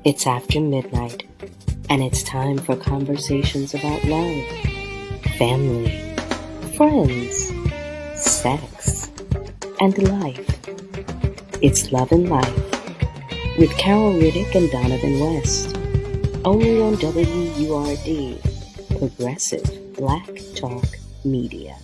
It's after midnight, and it's time for conversations about love, family, friends, sex, and life. It's Love and Life with RIDDICK and Donavan West, only on WURD, Progressive Black Talk Media.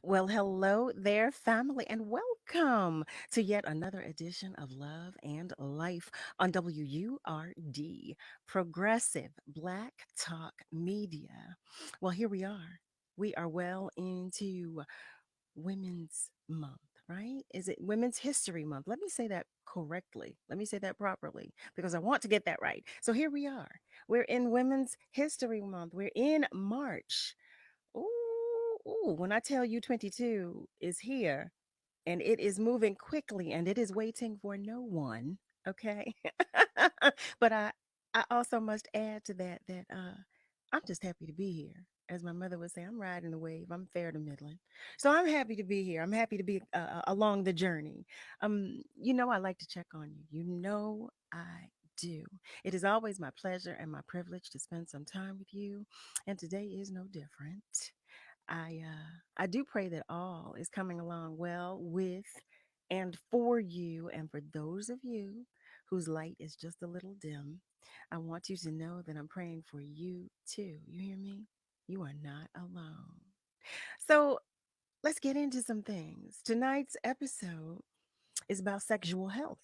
Well, hello there, family, and welcome to yet another edition of Love and Life on WURD, Progressive Black Talk Media. Well, here we are. We are well into Women's Month, right? Is it Women's History Month? Let me say that correctly. Let me say that properly because I want to get that right. So here we are. We're in Women's History Month. We're in March. When I tell you 22 is here and it is moving quickly and it is waiting for no one, okay? But I also must add to that I'm just happy to be here. As my mother would say, I'm riding the wave. I'm fair to middling. So I'm happy to be here. I'm happy to be along the journey. I like to check on you. I do. It is always my pleasure and my privilege to spend some time with you, and today is no different. I do pray that all is coming along well with and for you, and for those of you whose light is just a little dim. I want you to know that I'm praying for you too. You hear me? You are not alone. So let's get into some things. Tonight's episode is about sexual health.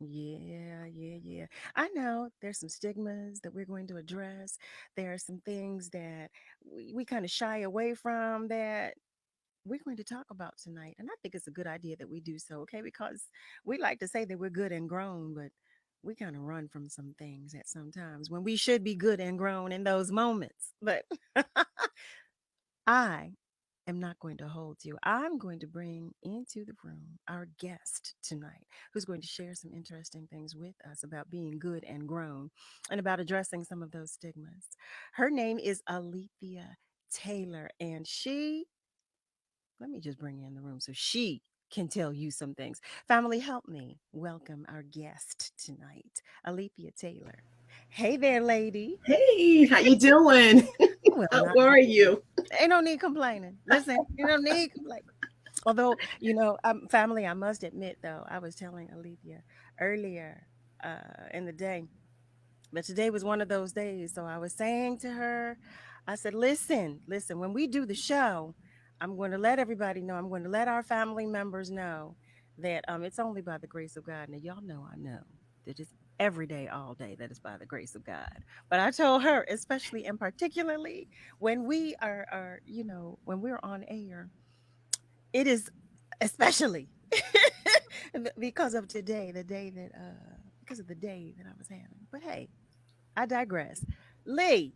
Yeah. I know there's some stigmas that we're going to address. There are some things that we kind of shy away from that we're going to talk about tonight. And I think it's a good idea that we do so, okay? Because we like to say that we're good and grown, but we kind of run from some things at some times when we should be good and grown in those moments. But I am not going to hold you. I'm going to bring into the room our guest tonight, who's going to share some interesting things with us about being good and grown and about addressing some of those stigmas. Her name is Alethea Taylor, and let me just bring her in the room so she can tell you some things. Family, help me welcome our guest tonight, Alethea Taylor. Hey there, lady. Hey, how you doing? Well, How not are bad. you? Ain't no need complaining. Listen, you don't need complaining. Although, family, I must admit, though, I was telling Alethea earlier in the day, but today was one of those days. So I was saying to her, I said, listen, when we do the show, I'm going to let everybody know, I'm going to let our family members know that it's only by the grace of God. Now, y'all know I know that it's every day, all day, that is by the grace of God. But I told her, especially and particularly when we are when we're on air, it is especially because of today, because of the day that I was having. But hey, I digress. Lee,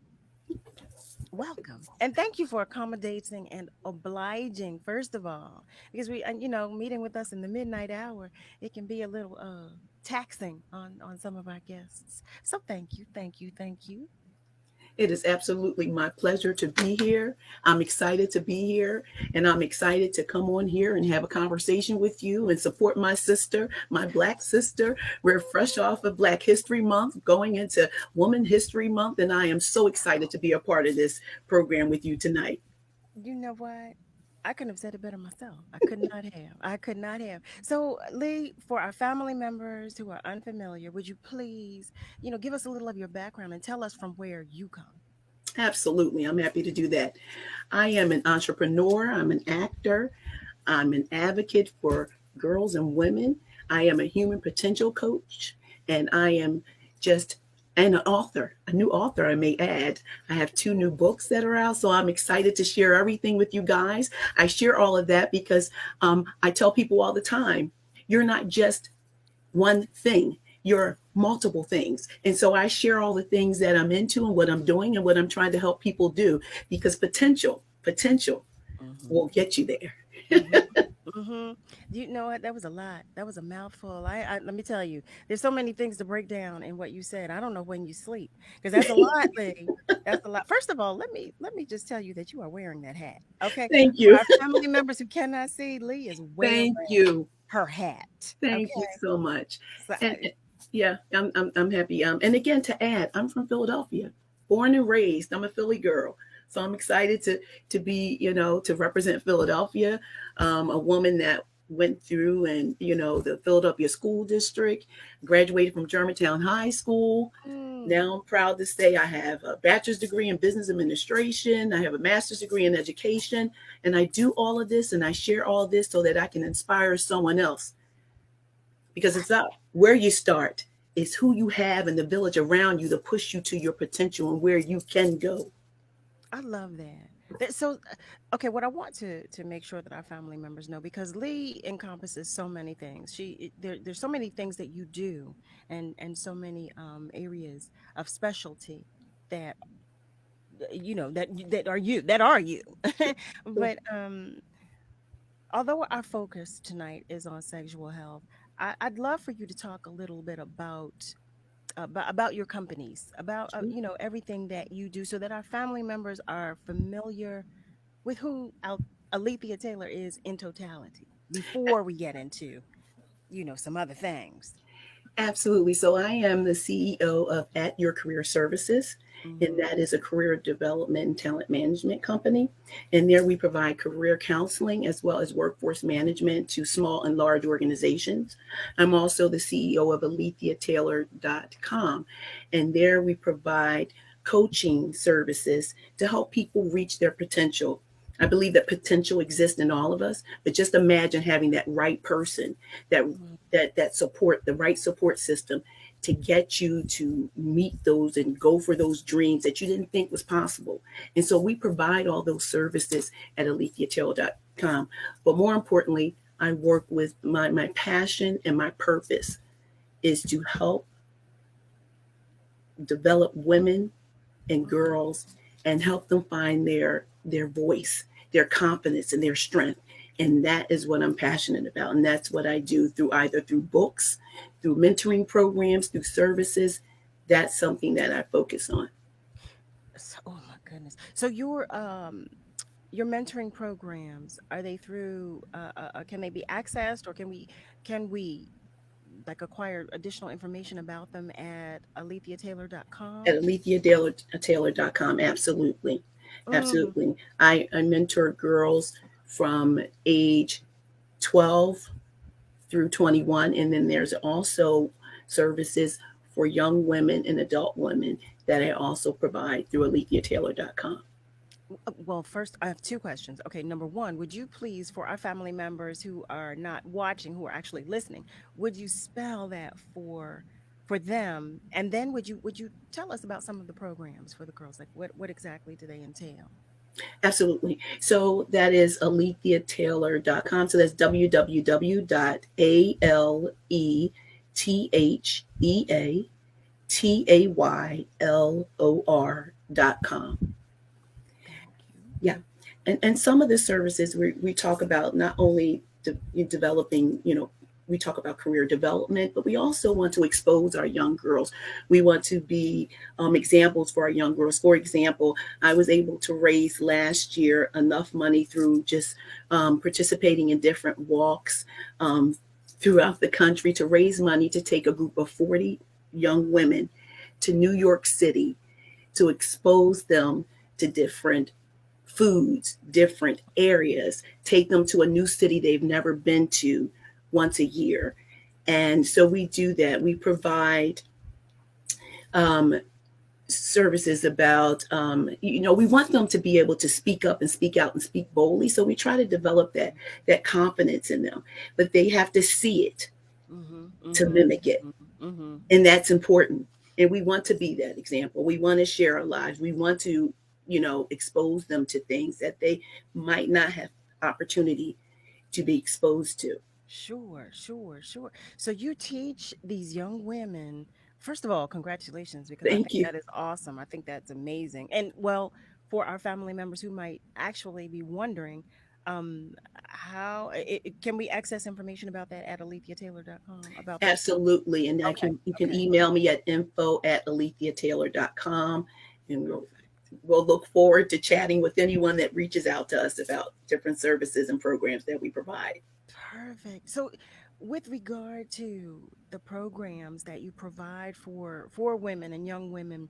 welcome. And thank you for accommodating and obliging, first of all, because meeting with us in the midnight hour, it can be a little taxing on some of our guests. So thank you. It is absolutely my pleasure to be here. I'm excited to be here, and I'm excited to come on here and have a conversation with you and support my sister, my Black sister. We're fresh off of Black History Month, going into Woman History Month, and I am so excited to be a part of this program with you tonight. You know what? I couldn't have said it better myself. I could not have. I could not have. So, Lee, for our family members who are unfamiliar, would you please, give us a little of your background and tell us from where you come? Absolutely, I'm happy to do that. I am an entrepreneur, I'm an actor, I'm an advocate for girls and women. I am a human potential coach, and I am just and an author, a new author, I may add. I have two new books that are out, so I'm excited to share everything with you guys. I share all of that because I tell people all the time, you're not just one thing. You're multiple things. And so I share all the things that I'm into and what I'm doing and what I'm trying to help people do because potential Mm-hmm. will get you there. Mm-hmm. Mm-hmm. You know what? That was a lot. That was a mouthful. Let me tell you, there's so many things to break down in what you said. I don't know when you sleep because that's a lot, Lee. That's a lot. First of all, let me just tell you that you are wearing that hat. Okay, Thank for you. our family members who cannot see, Lee is wearing Thank you. her hat. Okay, Thank you so much. so, And yeah, I'm happy. And again, to add, I'm from Philadelphia, born and raised. I'm a Philly girl, so I'm excited to be, to represent Philadelphia. A woman that went through and the Philadelphia school district, graduated from Germantown High School. mm, Now I'm proud to say I have a bachelor's degree in business administration. I have a master's degree in education, and I do all of this and I share all of this so that I can inspire someone else, because it's not where you start, it's who you have in the village around you to push you to your potential and where you can go. I love that. So, okay, what I want to make sure that our family members know, because Lee encompasses so many things. There's so many things that you do, and so many areas of specialty that that are you. But although our focus tonight is on sexual health, I'd love for you to talk a little bit about your companies, about everything that you do, so that our family members are familiar with who Alethea Taylor is in totality before we get into some other things. Absolutely. So I am the CEO of At Your Career Services, and Mm-hmm. that is a career development and talent management company. And there we provide career counseling as well as workforce management to small and large organizations. I'm also the CEO of AletheaTaylor.com, and there we provide coaching services to help people reach their potential. I believe that potential exists in all of us, but just imagine having that right person, that Mm-hmm. that support, the right support system to get you to meet those and go for those dreams that you didn't think was possible. And so we provide all those services at AletheaTaylor.com. But more importantly, I work with my passion and my purpose is to help develop women and Mm-hmm. girls and help them find their voice, their confidence, and their strength. And that is what I'm passionate about. And that's what I do through books, through mentoring programs, through services. That's something that I focus on. So, oh my goodness. So your mentoring programs, are they through can they be accessed, or can we like acquire additional information about them at At AletheaTaylor.com? AletheaTaylor.com, absolutely. Mm, Absolutely. I mentor girls from age 12 through 21. And then there's also services for young women and adult women that I also provide through AletheaTaylor.com. well, first, I have two questions. Okay, number one, would you please, for our family members who are not watching, who are actually listening, would you spell that for them? And then would you tell us about some of the programs for the girls? Like what exactly do they entail? Absolutely. So that is AletheaTaylor.com. So that's www.AletheaTaylor.com. Thank you. Yeah. And some of the services we talk about not only developing, we talk about career development, but we also want to expose our young girls. We want to be examples for our young girls. For example, I was able to raise last year enough money through just participating in different walks throughout the country to raise money to take a group of 40 young women to New York City to expose them to different foods, different areas, take them to a new city they've never been to once a year. And so we do that. We provide um, services about, we want them to be able to speak up and speak out and speak boldly. So we try to develop that confidence in them, but they have to see it Mm-hmm. to Mm-hmm. mimic it. Mm-hmm. And that's important. And we want to be that example. We want to share our lives. We want to, expose them to things that they might not have opportunity to be exposed to. Sure, sure, sure. So you teach these young women, first of all, congratulations, because I Thank think you. that is awesome. I think that's amazing. And well, for our family members who might actually be wondering, Um, can we access information about that at aletheataylor.com about that? Absolutely. And I Okay, can you can okay. email me at info@alethea.taylor.com, and we'll look forward to chatting with anyone that reaches out to us about different services and programs that we provide. Perfect. So, with regard to the programs that you provide for women and young women,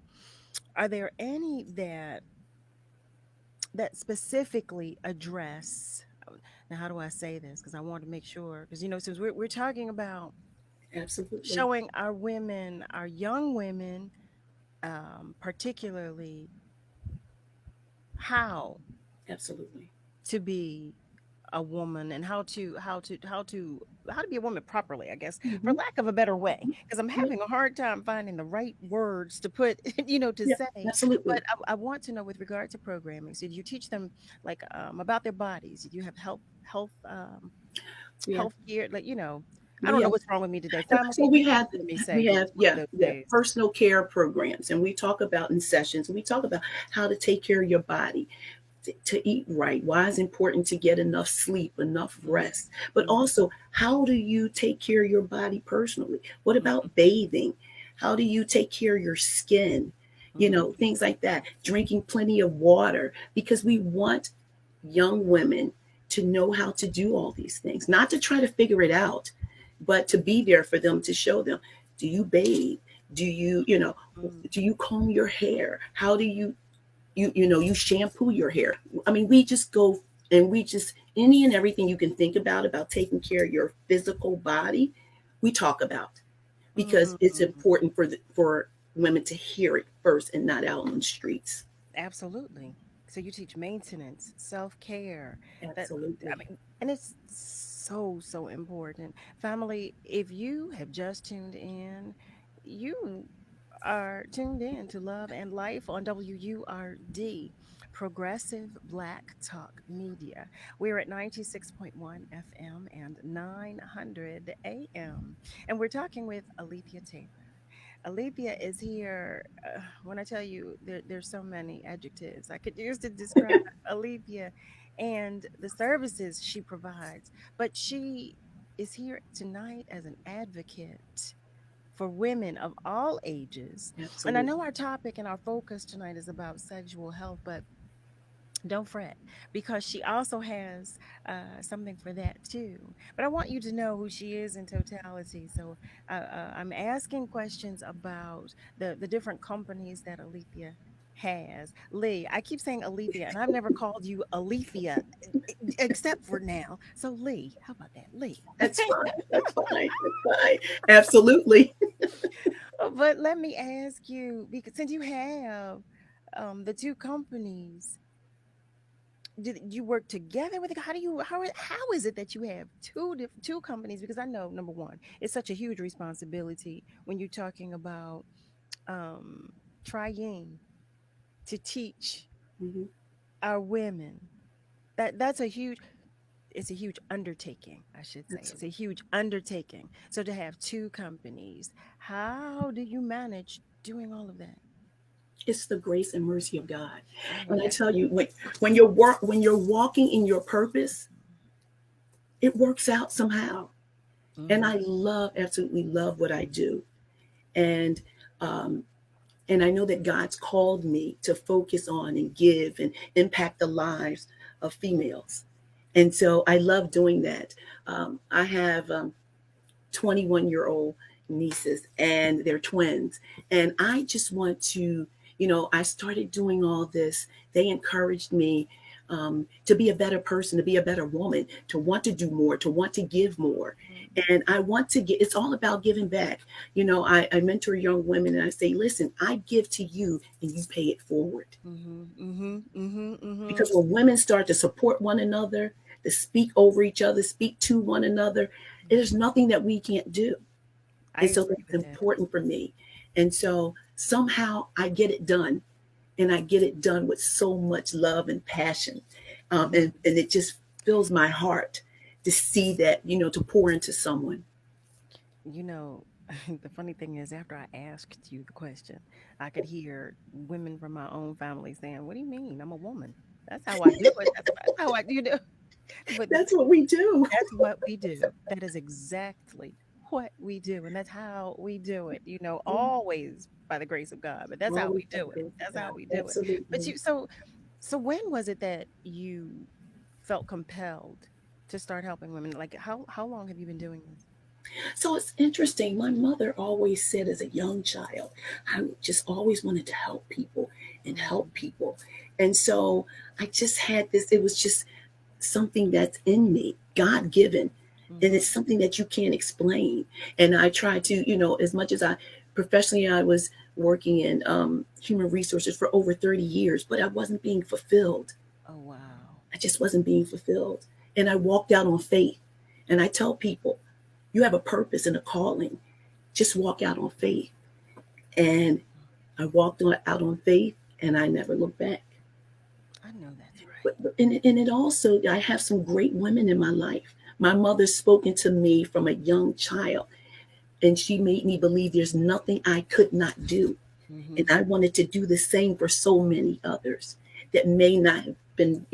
are there any that specifically address? Now, how do I say this? Because I want to make sure, because since we're talking about Absolutely. showing our women, our young women, particularly how Absolutely. to be a woman and how to be a woman properly, I guess, for Hmm. lack of a better way, because I'm Yeah. having a hard time finding the right words to put to Yeah. say. But Absolutely. I want to know, with regard to programming, so do you teach them like about their bodies? Do you have We have health gear, like I we don't know have what's wrong with me today, family. so we have Let me say we this have is one of yeah, those yeah, days. personal care programs, and we talk about in sessions, we talk about how to take care of your body, to eat right, why it's important to get enough sleep, enough Mhm, rest, but mhm, also how do you take care of your body personally? What about mhm, bathing? How do you take care of your skin? mhm, Things like that. Drinking plenty of water, because we want young women to know how to do all these things, not to try to figure it out, but to be there for them, to show them. Do you bathe? Do mhm, do you comb your hair? How do you shampoo your hair? I mean, we just go, and we just any and everything you can think about taking care of your physical body, we talk about, because it's mhm. important for women to hear it first and not out on the streets. Absolutely. So you teach maintenance, self-care. That I Absolutely. mean, and it's so important. Family, if you have just tuned in, you are tuned in to Love and Life on WURD, Progressive Black Talk Media. We're at 96.1 FM and 900 AM. And we're talking with Alethea Taylor. Alethea is here. When I tell you, there's so many adjectives I could use to describe Alethea and the services she provides. But she is here tonight as an advocate for women of all ages. And I Absolutely. know our topic and our focus tonight is about sexual health, but don't fret, because she also has something for that too. But I want you to know who she is in totality. So I'm asking questions about the different companies that Alethea has. Lee, I keep saying Alethea, and I've never called you Alethea except for now. So Lee, how about that, Lee? That's fine. That's fine. That's fine. Absolutely. But let me ask you, because since you have the two companies, did you work together with it? How is it that you have two companies? Because I know, number one, it's such a huge responsibility when you're talking about um trying to teach Hmm. our women. It's a huge undertaking, I should say. It's a Absolutely. huge undertaking. So to have two companies, how do you manage doing all of that? It's the grace and mercy of God. Oh, And I that. tell you, when you're walking in your purpose, it works out somehow. And Hmm. I absolutely love what I do. And um, and I know that God's called me to focus on and give and impact the lives of females. And so I love doing that. I have 21-year-old nieces, and they're twins. And I just want to, I started doing all this. They encouraged me to be a better person, to be a better woman, to want to do more, to want to give more. And I want to get, it's all about giving back. I mentor young women, and I say, listen, I give to you and you pay it forward. Hmm. Hmm. Hmm. Hmm. Because when women start to support one another, to speak over each other, speak to one another, there's nothing that we can't do. I And so agree that's with that. important for me. And so somehow I get it done, and I get it done with so much love and passion. And it just fills my heart to see that, to pour into someone. You know, the funny thing is, after I asked you the question, I could hear women from my own family saying, "What do you mean? I'm a woman. That's how I do it. That's how I do." But That's what we do. that's what we do. That is exactly what we do. And that's how we do it, always by the grace of God. But that's how Always we by the do it. grace of That's how God. we do it. But Absolutely. so when was it that you felt compelled to start helping women? Like how long have you been doing this? So it's interesting. My mother always said as a young child, I just always wanted to help people and Mm-hmm. help people. And so I just had this, it was just something that's in me, God given. And Mm-hmm. it's something that you can't explain. And I try to, as much as I professionally, I was working in human resources for over 30 years, but I wasn't being fulfilled. Oh wow. I just wasn't being fulfilled. And I walked out on faith. And I tell people, you have a purpose and a calling. Just walk out on faith. And I out on faith and I never looked back. I know that's right. And it also, I have some great women in my life. My mother's spoken to me from a young child, and she made me believe there's nothing I could not do. Mm-hmm. And I wanted to do the same for so many others that may not have been,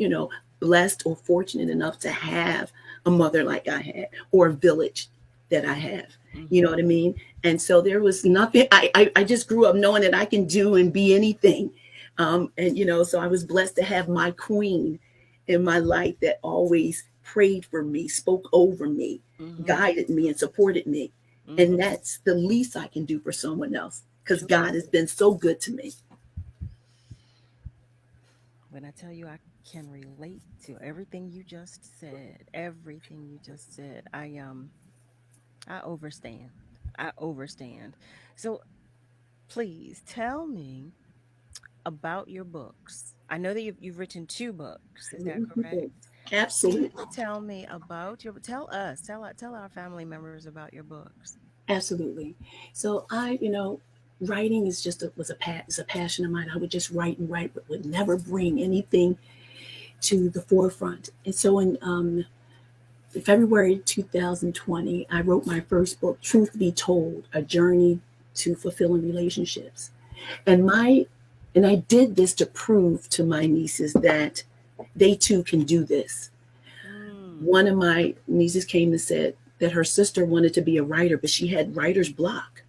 blessed or fortunate enough to have a mother like I had or a village that I have. You know Mm-hmm. what I mean? And so there was nothing, I just grew up knowing that I can do and be anything. So I was blessed to have my queen in my life that always prayed for me, spoke over me, Mm-hmm. guided me, and supported me. Mm-hmm. And that's the least I can do for someone else because Sure. God has been so good to me. When I tell you I can relate to everything you just said, everything you just said, I overstand. I overstand. So please tell me about your books. I know that you've written two books. Is that correct? Please Absolutely. tell me about your tell our family members about your books. Absolutely. So writing is is a passion of mine. I would just write and write, but would never bring anything to the forefront. And so in February 2020, I wrote my first book, Truth Be Told: A Journey to Fulfilling Relationships. And my and I did this to prove to my nieces that they too can do this. Mm. One of my nieces came and said that her sister wanted to be a writer, but she had writer's block.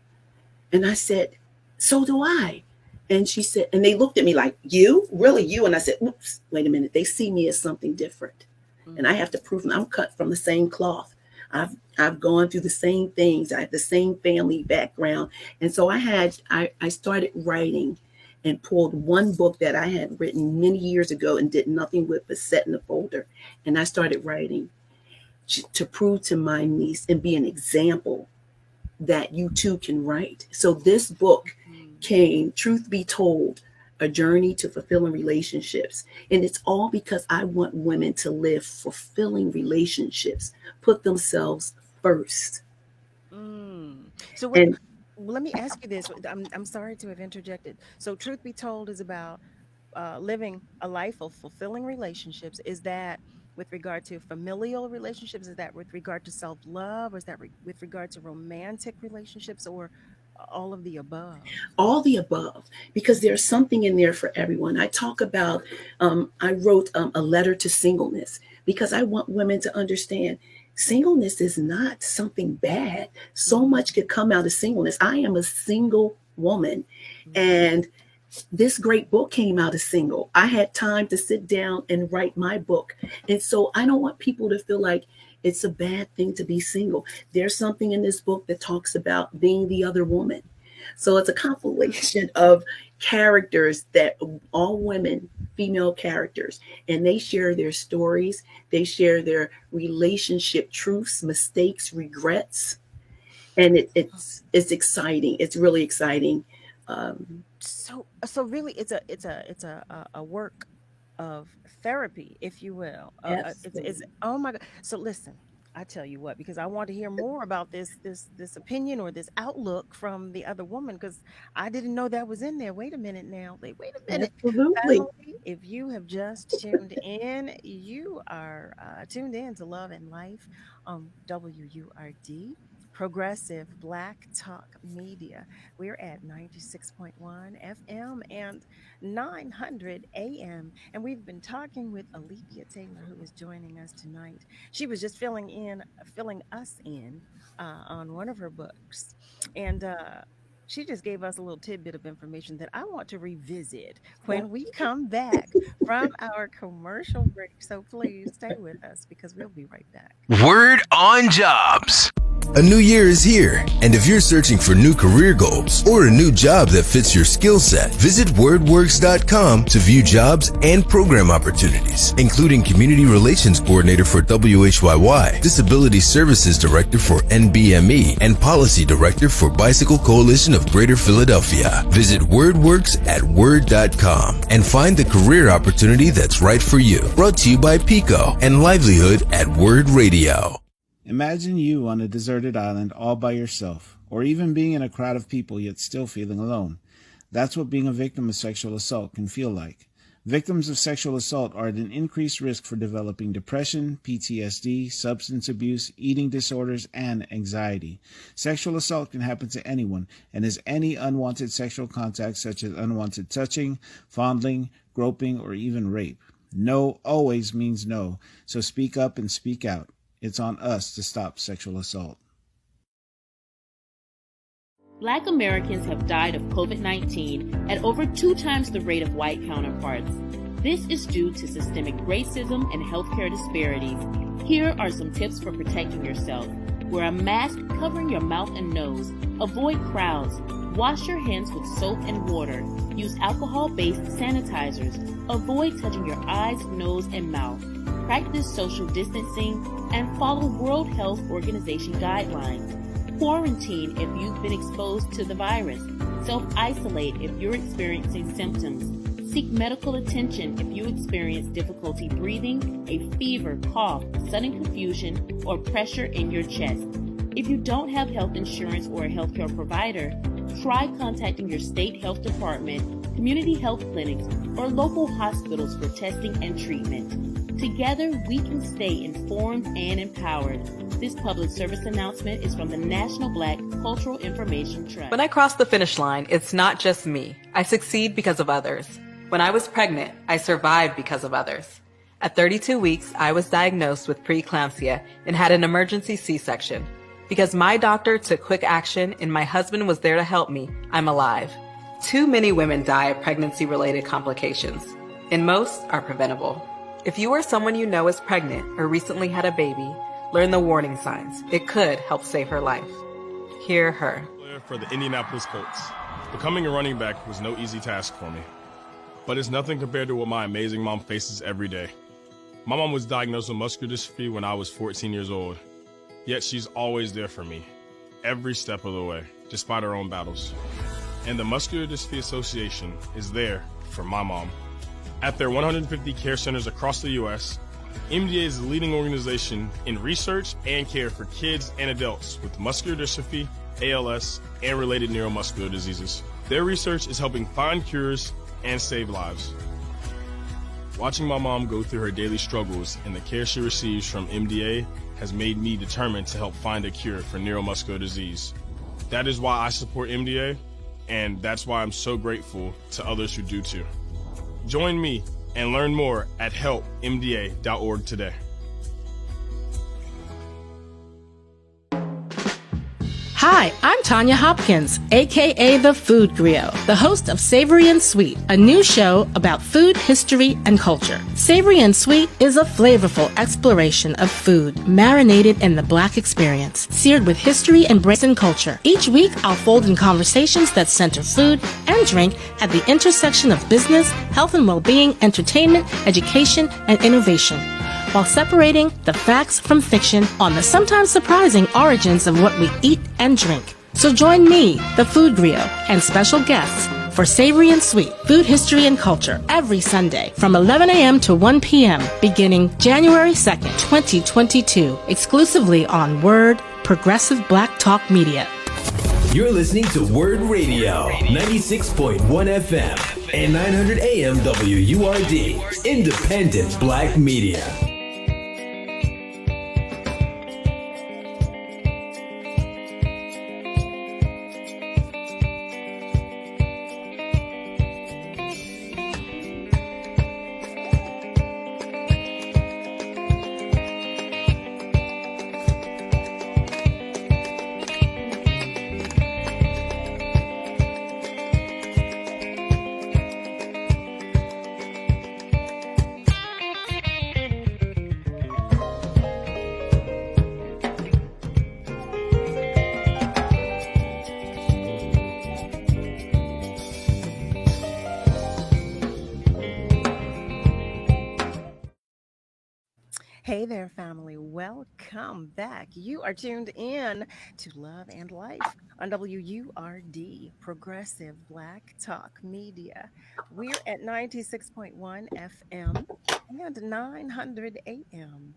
And I said, so do I. And she said, and they looked at me like, you? Really, you? And I said, oops, wait a minute. They see me as something different. And I Mm-hmm. have to prove them I'm cut from the same cloth. I've gone through the same things. I have the same family background. And so I started writing and pulled one book that I had written many years ago and did nothing with but set in a folder. And I started writing to prove to my niece and be an example that you too can write. So this book Mm-hmm. came, Truth Be Told, A Journey to Fulfilling Relationships. And it's all because I want women to live fulfilling relationships, put themselves first. Mm. So what And let me ask you this. I'm sorry to have interjected. So truth be told is about living a life of fulfilling relationships. Is that with regard to familial relationships? Is that with regard to self love? Or is that with regard to romantic relationships, or all of the above? all the above, because there's something in there for everyone. I talk about, I wrote a letter to singleness because I want women to understand singleness is not something bad. So Mm-hmm. much could come out of singleness. I am a single woman, Mm-hmm. and this great book came out as single. I had time to sit down and write my book. And so I don't want people to feel like it's a bad thing to be single. There's something in this book that talks about being the other woman. So it's a compilation of characters that all women, female characters, and they share their stories, they share their relationship truths, mistakes, regrets, and it's exciting. It's really exciting. So really it's a work of therapy, if you will. It's Absolutely. oh my god. So listen, I tell you what, because I want to hear more about this opinion or this outlook from the other woman, because I didn't know that was in there. Wait a minute now. Wait a minute. Absolutely. Family, if you have just tuned in, you are tuned in to Love and Life on WURD. Progressive Black Talk Media. We're at 96.1 FM and 900 AM. And we've been talking with Alethea Taylor, who is joining us tonight. She was just filling us in on one of her books. And she just gave us a little tidbit of information that I want to revisit when we come back from our commercial break. So please stay with us because we'll be right back. Word on Jobs. A new year is here, and if you're searching for new career goals or a new job that fits your skill set, visit wordworks.com to view jobs and program opportunities, including Community Relations Coordinator for WHYY, Disability Services Director for NBME, and Policy Director for Bicycle Coalition of Greater Philadelphia. Visit WordWorks at word.com and find the career opportunity that's right for you. Brought to you by Pico and Livelihood at Word Radio. Imagine you on a deserted island all by yourself, or even being in a crowd of people yet still feeling alone. That's what being a victim of sexual assault can feel like. Victims of sexual assault are at an increased risk for developing depression, PTSD, substance abuse, eating disorders, and anxiety. Sexual assault can happen to anyone and is any unwanted sexual contact such as unwanted touching, fondling, groping, or even rape. No always means no, so speak up and speak out. It's on us to stop sexual assault. Black Americans have died of COVID-19 at over 2 times the rate of white counterparts. This is due to systemic racism and healthcare disparities. Here are some tips for protecting yourself. Wear a mask covering your mouth and nose. Avoid crowds. Wash your hands with soap and water. Use alcohol-based sanitizers. Avoid touching your eyes, nose, and mouth. Practice social distancing and follow World Health Organization guidelines. Quarantine if you've been exposed to the virus. Self-isolate if you're experiencing symptoms. Seek medical attention if you experience difficulty breathing, a fever, cough, sudden confusion, or pressure in your chest. If you don't have health insurance or a healthcare provider, try contacting your state health department, community health clinics, or local hospitals for testing and treatment. Together, we can stay informed and empowered. This public service announcement is from the National Black Cultural Information Trust. When I cross the finish line, it's not just me. I succeed because of others. When I was pregnant, I survived because of others. At 32 weeks, I was diagnosed with preeclampsia and had an emergency C-section. Because my doctor took quick action and my husband was there to help me, I'm alive. Too many women die of pregnancy-related complications, and most are preventable. If you or someone you know is pregnant or recently had a baby, learn the warning signs. It could help save her life. Hear her. For the Indianapolis Colts. Becoming a running back was no easy task for me, but it's nothing compared to what my amazing mom faces every day. My mom was diagnosed with muscular dystrophy when I was 14 years old, yet she's always there for me, every step of the way, despite her own battles. And the Muscular Dystrophy Association is there for my mom. At their 150 care centers across the U.S., MDA is the leading organization in research and care for kids and adults with muscular dystrophy, ALS, and related neuromuscular diseases. Their research is helping find cures and save lives. Watching my mom go through her daily struggles and the care she receives from MDA has made me determined to help find a cure for neuromuscular disease. That is why I support MDA, and that's why I'm so grateful to others who do too. Join me and learn more at helpmda.org today. Hi, I'm Tanya Hopkins, aka The Food Griot, the host of Savory and Sweet, a new show about food, history, and culture. Savory and Sweet is a flavorful exploration of food, marinated in the Black experience, seared with history, embrace, and culture. Each week, I'll fold in conversations that center food and drink at the intersection of business, health and well-being, entertainment, education, and innovation, while separating the facts from fiction on the sometimes surprising origins of what we eat and drink. So join me, the Food Griot, and special guests for Savory and Sweet, Food, History, and Culture every Sunday from 11 a.m. to 1 p.m. beginning January 2nd, 2022, exclusively on WURD, Progressive Black Talk Media. You're listening to WURD Radio, 96.1 FM and 900 AM WURD, Independent Black Media. Hey there, family. Welcome back. You are tuned in to Love and Life on WURD, Progressive Black Talk Media. We're at 96.1 FM and 900 AM.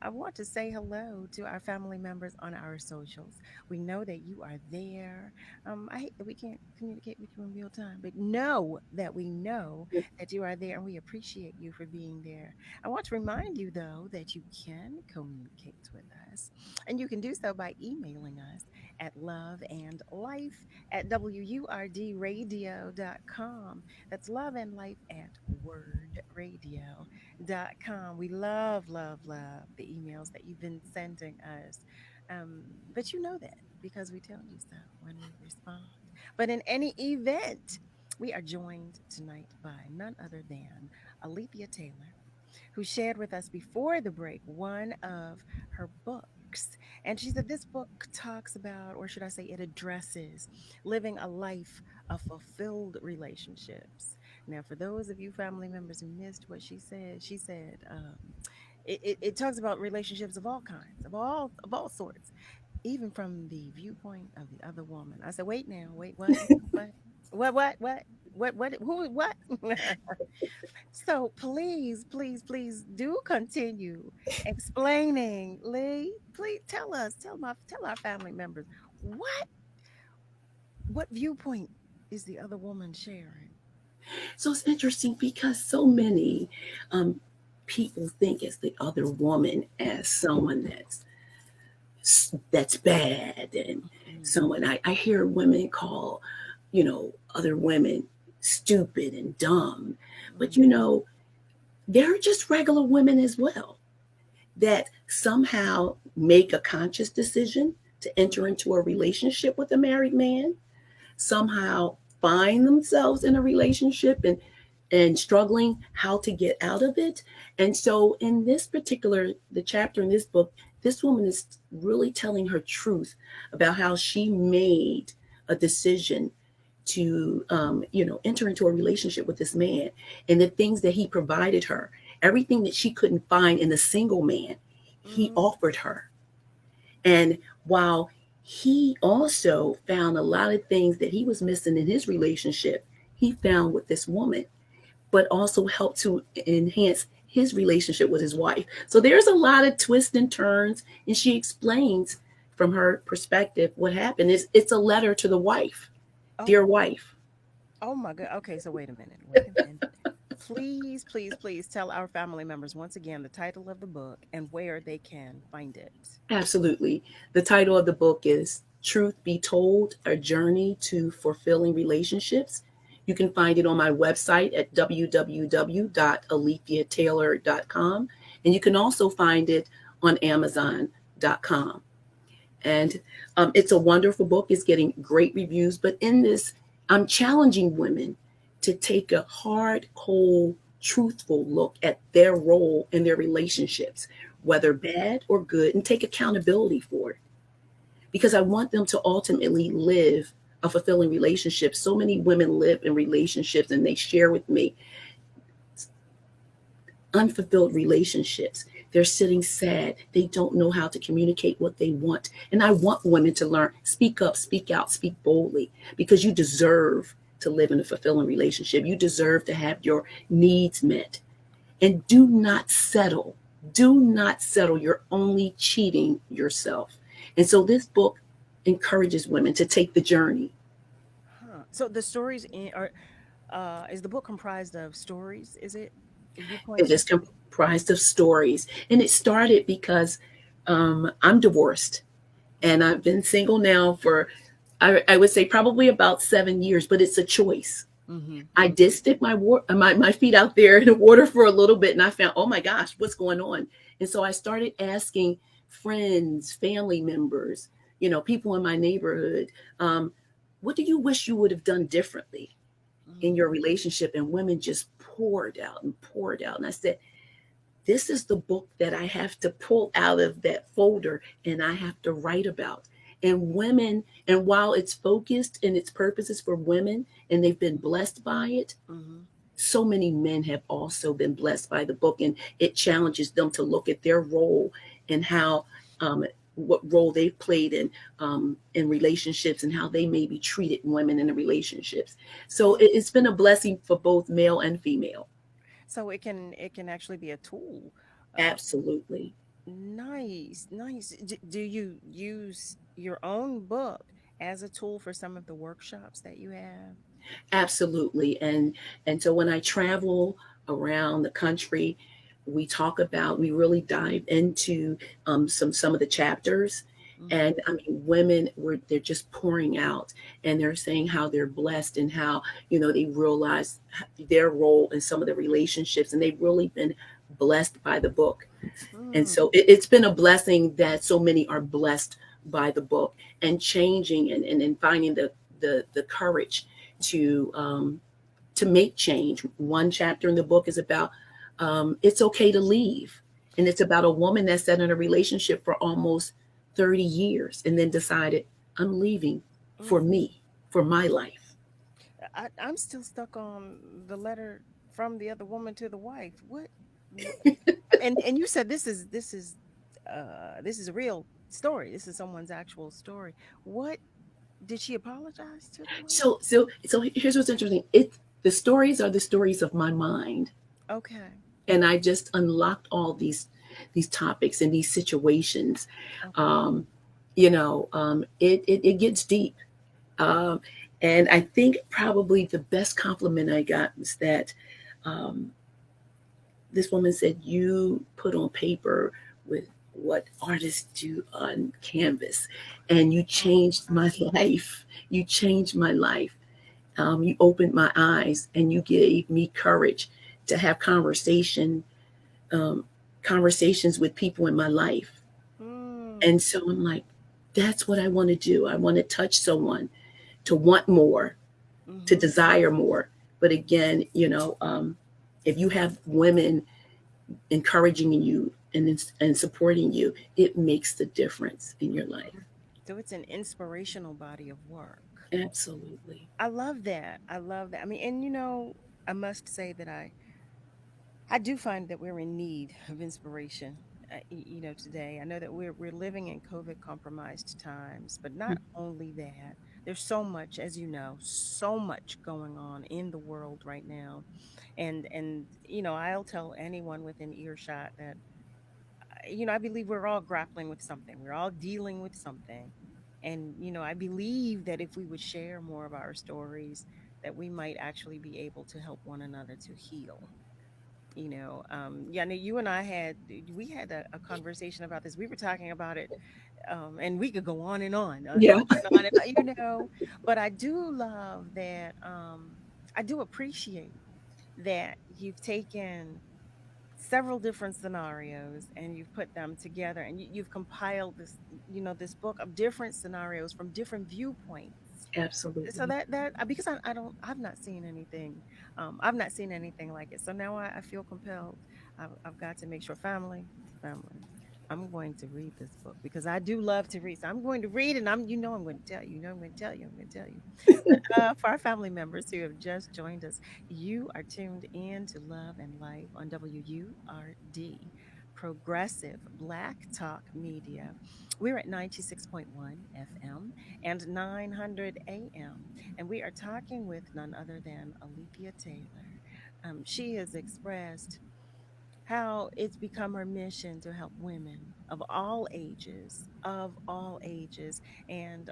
I want to say hello to our family members on our socials. We know that you are there. I hate that we can't communicate with you in real time, but know that we know that you are there and we appreciate you for being there. I want to remind you, though, that you can communicate with us, and you can do so by emailing us at loveandlife@wurdradio.com. That's loveandlife@wordradio.com. We love, love, love the emails that you've been sending us. But you know that because we tell you so when we respond. But in any event, we are joined tonight by none other than Alethea Taylor, who shared with us before the break one of her books. And she said this book talks about, or should I say, it addresses living a life of fulfilled relationships. Now, for those of you family members who missed what she said it talks about relationships of all kinds, of all sorts, even from the viewpoint of the other woman. I said, wait now, wait, what, what, who, what? So please, please, please do continue explaining. Lee, please tell our family members what viewpoint is the other woman sharing. So it's interesting because so many people think as the other woman as someone that's bad, and someone I hear women call, other women stupid and dumb, but they're just regular women as well that somehow make a conscious decision to enter into a relationship with a married man, somehow find themselves in a relationship and struggling how to get out of it. And so in this particular the chapter in this book, this woman is really telling her truth about how she made a decision to enter into a relationship with this man, and the things that he provided her, everything that she couldn't find in the single man, he offered her. And while he also found a lot of things that he was missing in his relationship, he found with this woman, but also helped to enhance his relationship with his wife. So there's a lot of twists and turns, and she explains from her perspective what happened. It's a letter to the wife. Dear wife. Oh my God. Okay, so wait a minute. Please, please, please tell our family members once again the title of the book and where they can find it. Absolutely. The title of the book is Truth Be Told, A Journey to Fulfilling Relationships. You can find it on my website at www.aletheataylor.com. And you can also find it on amazon.com. And it's a wonderful book. It's getting great reviews. But in this, I'm challenging women to take a hard, cold, truthful look at their role in their relationships, whether bad or good, and take accountability for it. Because I want them to ultimately live a fulfilling relationship. So many women live in relationships and they share with me unfulfilled relationships. They're sitting sad. They don't know how to communicate what they want. And I want women to learn, speak up, speak out, speak boldly, because you deserve to live in a fulfilling relationship. You deserve to have your needs met. And do not settle. Do not settle. You're only cheating yourself. And so this book encourages women to take the journey. So the stories is the book comprised of stories? Is it? It is comprised of stories. And it started because I'm divorced. And I've been single now for, I would say, probably about 7 years, but it's a choice. I did stick my feet out there in the water for a little bit, and I found, oh my gosh, what's going on? And so I started asking friends, family members, people in my neighborhood, what do you wish you would have done differently in your relationship? And women just poured out and poured out. And I said, this is the book that I have to pull out of that folder and I have to write about. And women, and while it's focused and its purpose is for women and they've been blessed by it, so many men have also been blessed by the book, and it challenges them to look at their role and how what role they've played in relationships and how they maybe treated women in the relationships. So it's been a blessing for both male and female. So it can actually be a tool. Um, Absolutely. nice, nice. Do you use your own book as a tool for some of the workshops that you have? Absolutely. And so when I travel around the country, we really dive into some of the chapters. Mm-hmm. And I mean, women were they're just pouring out, and they're saying how they're blessed and how, they realize their role in some of the relationships, and they've really been blessed by the book. And Mm, so it's been a blessing that so many are blessed by the book and changing and finding the courage to to make change. One chapter in the book is about it's okay to leave, and it's about a woman that sat in a relationship for almost 30 years and then decided, I'm leaving for mm. me, for my life. I'm still stuck on the letter from the other woman to the wife. Wh- and you said this is a real story. This is someone's actual story. What did she apologize to the wife? So here's what's interesting. The stories are the stories of my mind, Okay. and I just unlocked all these topics and these situations. Okay. Um, it gets deep. Um, and I think probably the best compliment I got was that um, this woman said, "You put on paper with what artists do on canvas, and you Oh, changed my life. You changed my life. You opened my eyes, and you gave me courage to have um, conversations with people in my life." mm, And so I'm like, that's what I want to do. I want to touch someone to want more, to mm-hmm. desire more. But again, if you have women encouraging you and supporting you, it makes the difference in your life. So it's an inspirational body of work. Absolutely. I love that. I love that. I mean, and I must say that I do find that we're in need of inspiration. Today I know that we're living in COVID compromised times, but not only that, there's so much, as you know, so much going on in the world right now, and I'll tell anyone within earshot that I believe we're all grappling with something. We're all dealing with something, and I believe that if we would share more of our stories, that we might actually be able to help one another to heal. Yeah, I know you and I had a conversation about this. We were talking about it, and we could go on and on, Yeah. and on about, but I do love that. I do appreciate that you've taken several different scenarios and you've put them together, and you've compiled this book of different scenarios from different viewpoints. So Absolutely. that because I've not seen anything. I've not seen anything like it, so now I feel compelled. I've got to make sure, family, I'm going to read this book because I do love to read. So I'm going to read, and I'm going to tell you. I'm going to tell you. I'm going to tell you. But for our family members who have just joined us, you are tuned in to Love and Life on WURD, Progressive Black Talk Media. We're at 96.1 FM and 900 AM, and we are talking with none other than Alethea Taylor. She has expressed how it's become her mission to help women of all ages. And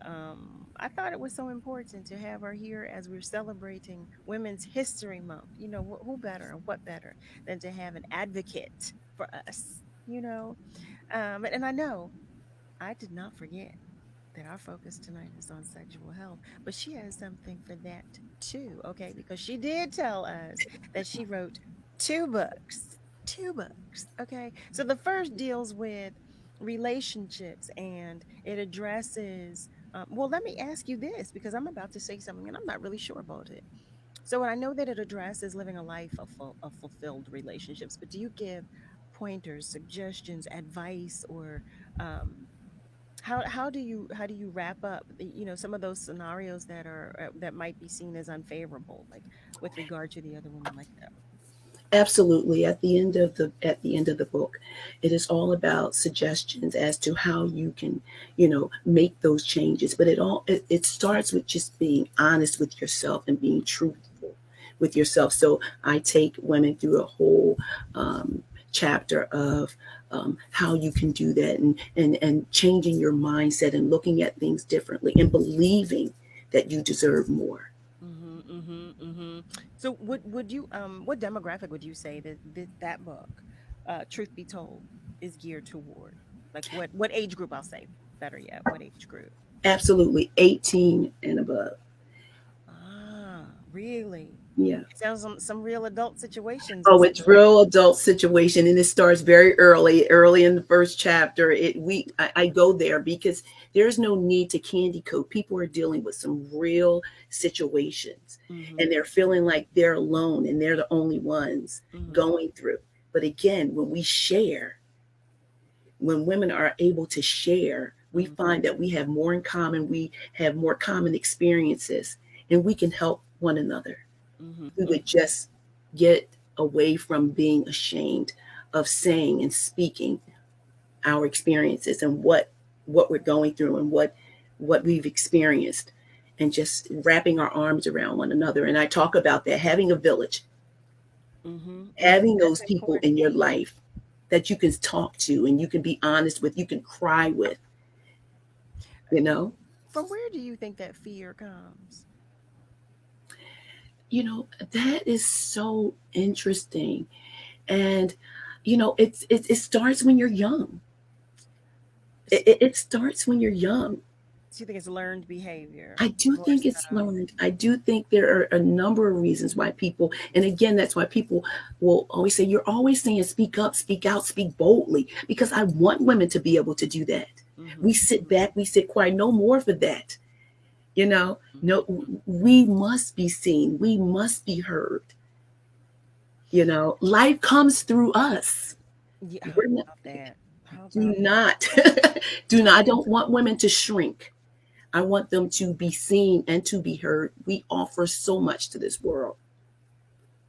I thought it was so important to have her here as we're celebrating Women's History Month. Who better and what better than to have an advocate for us, and I know I did not forget that our focus tonight is on sexual health, but she has something for that too, okay? Because she did tell us that she wrote two books, two books, okay? So the first deals with relationships and it addresses, well, let me ask you this because I'm about to say something and I'm not really sure about it. So I know that it addresses living a life of fulfilled relationships, but do you give pointers, suggestions, advice, or um, how do you wrap up some of those scenarios that might be seen as unfavorable, like with regard to the other woman, like that? Absolutely. At the end of the book, it is all about suggestions as to how you can, make those changes. But it starts with just being honest with yourself and being truthful with yourself. So I take women through a whole chapter of how you can do that, and changing your mindset and looking at things differently and believing that you deserve more. Mm-hmm, mm-hmm, mm-hmm. So what demographic would you say that book, Truth Be Told, is geared toward? Like what age group, I'll say, better yet, what age group? Absolutely, 18 and above. Ah, really? Yeah. It sounds some real adult situations in Oh, some it's of that. real adult situation, and it starts very early in the first chapter. I go there because there's no need to candy coat. People are dealing with some real situations, Mm-hmm, and they're feeling like they're alone and they're the only ones mm-hmm, going through. But again, when women are able to share, we mm-hmm, find that we have more in common. We have more common experiences, and we can help one another. mm-hmm, We mm-hmm. would just get away from being ashamed of saying and speaking our experiences and what we're going through and what we've experienced, and just wrapping our arms around one another. And I talk about that, having a village, Mm-hmm, mm-hmm. having That's those people important. in your life that you can talk to and you can be honest with, you can cry with, you know. From where do you think that fear comes? That is so interesting. And it starts when you're young. S- It starts when you're young. So you think it's learned behavior I do more think it's so? learned. I do think there are a number of reasons why people, and again, that's why people will always say, you're always saying, speak up, speak out, speak boldly, because I want women to be able to do that. Mm-hmm, We sit back, we sit quiet, no more for that. No, mm-hmm. we must be seen, we must be heard. Life comes through us. Yeah, I We're not, love that. How do about not, do not, I don't want women to shrink. I want them to be seen and to be heard. We offer so much to this world.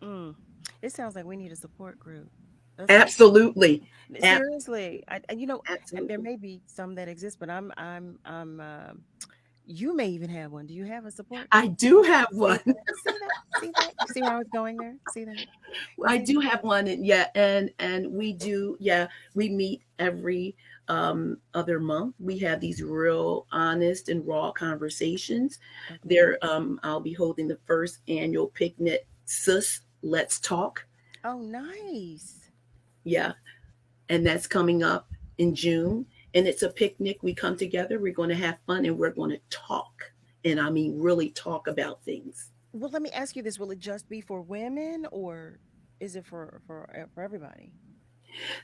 mm. It sounds like we need a support group. That's what Absolutely. Ab- seriously. And there Absolutely. may be some that exist, but you may even have one. Do you have a support I group? do have See one. that? See that? See that? You see where I was going there? See that? You I see do that? have one. And yeah, and we do, yeah, we meet every other month. We have these real honest and raw conversations. Okay. I'll be holding the first annual picnic, sis let's talk. Oh, nice. Yeah, and that's coming up in June. And it's a picnic. We come together, we're going to have fun, and we're going to talk. And I mean, really talk about things. Well, let me ask you this: will it just be for women, or is it for everybody?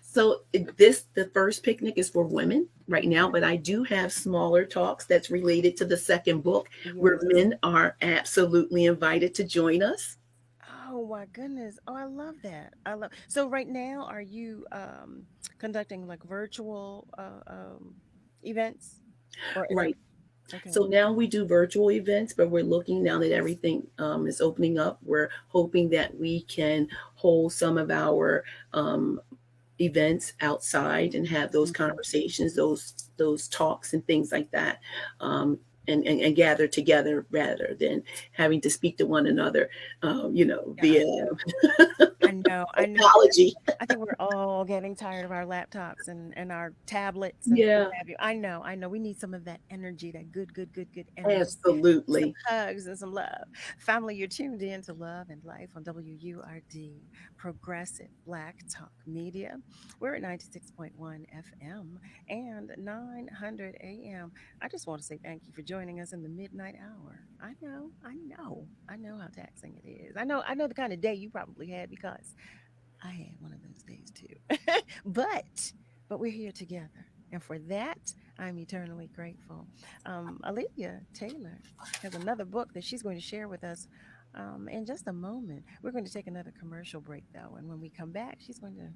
So the first picnic is for women right now, but I do have smaller talks that's related to the second book where Yes. men are absolutely invited to join us. Oh my goodness. Oh, I love that. I love. So right now, are you conducting like virtual events or is Right. okay. So now we do virtual events, but we're looking now that everything is opening up. We're hoping that we can hold some of our events outside and have those Mhm. conversations, those talks and things like that, and gather together rather than having to speak to one another, Yeah, via I know. technology. I think we're all getting tired of our laptops and our tablets and what Yeah, have you. I know. We need some of that energy, that good energy. Some absolutely. hugs and some love. Family, you're tuned in to Love and Life on WURD, Progressive Black Talk Media. We're at 96.1 FM and 900 AM. I just want to say thank you for joining us in the midnight hour. I know how taxing it is. I know the kind of day you probably had because I had one of those days too. but we're here together. And for that, I'm eternally grateful. Alethea Taylor has another book that she's going to share with us in just a moment. We're going to take another commercial break, though. And when we come back, she's going to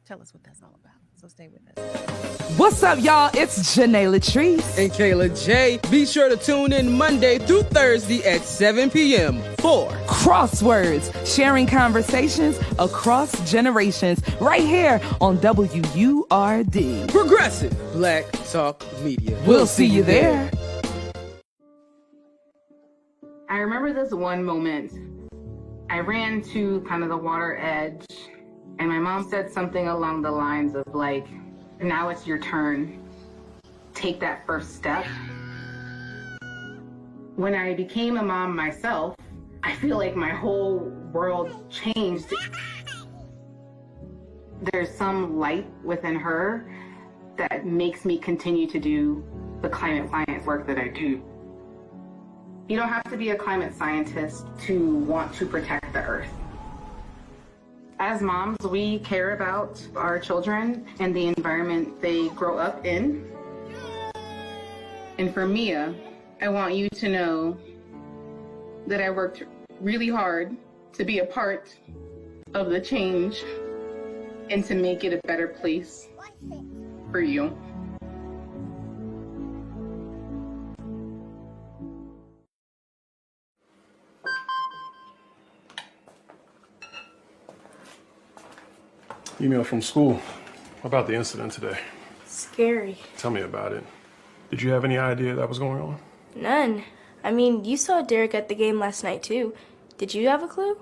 tell us what that's all about. So stay with us. What's up, y'all? It's Janae Latrice and Kayla J. Be sure to tune in Monday through Thursday at 7 p.m. for Crosswords, sharing conversations across generations, right here on WURD. Progressive Black Talk Media. We'll see you there. I remember this one moment. I ran to kind of the water edge, and my mom said something along the lines of like, now it's your turn. Take that first step. When I became a mom myself, I feel like my whole world changed. There's some light within her that makes me continue to do the climate science work that I do. You don't have to be a climate scientist to want to protect the earth. As moms, we care about our children and the environment they grow up in. And for Mia, I want you to know that I worked really hard to be a part of the change and to make it a better place for you. Email from school about the incident today. Scary. Tell me about it. Did you have any idea that was going on? None. I mean, you saw Derek at the game last night too. Did you have a clue?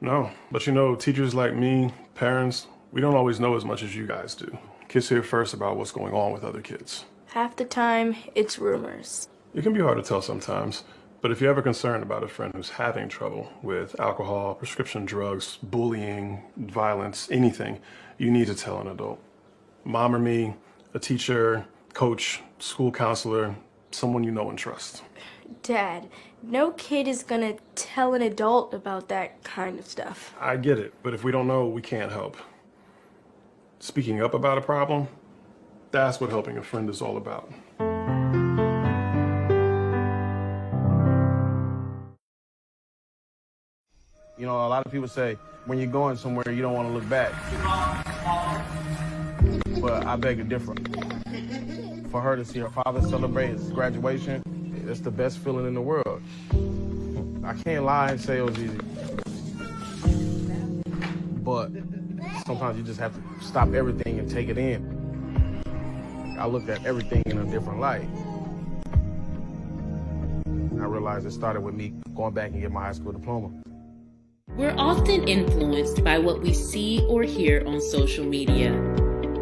No, but you know, teachers like me, parents, we don't always know as much as you guys do. Kids hear first about what's going on with other kids. Half the time, it's rumors. It can be hard to tell sometimes, but if you're ever concerned about a friend who's having trouble with alcohol, prescription drugs, bullying, violence, anything, you need to tell an adult. Mom or me, a teacher, coach, school counselor, someone you know and trust. Dad, no kid is gonna tell an adult about that kind of stuff. I get it, but if we don't know, we can't help. Speaking up about a problem, that's what helping a friend is all about. You know, a lot of people say when you're going somewhere, you don't want to look back. But I beg to differ. For her to see her father celebrate his graduation, it's the best feeling in the world. I can't lie and say it was easy. But sometimes you just have to stop everything and take it in. I looked at everything in a different light. I realized it started with me going back and getting my high school diploma. We're often influenced by what we see or hear on social media.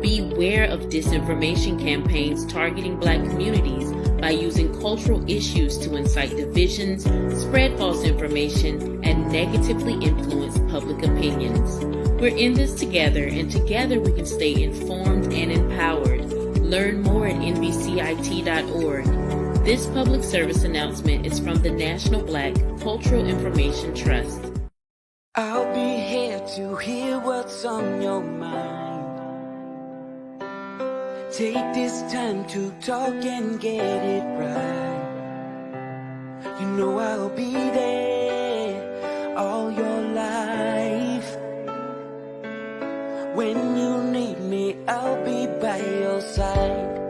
Beware of disinformation campaigns targeting Black communities by using cultural issues to incite divisions, spread false information, and negatively influence public opinions. We're in this together, and together we can stay informed and empowered. Learn more at nbcit.org. This public service announcement is from the National Black Cultural Information Trust. I'll be here to hear what's on your mind. Take this time to talk and get it right. You know I'll be there all your life. When you need me, I'll be by your side.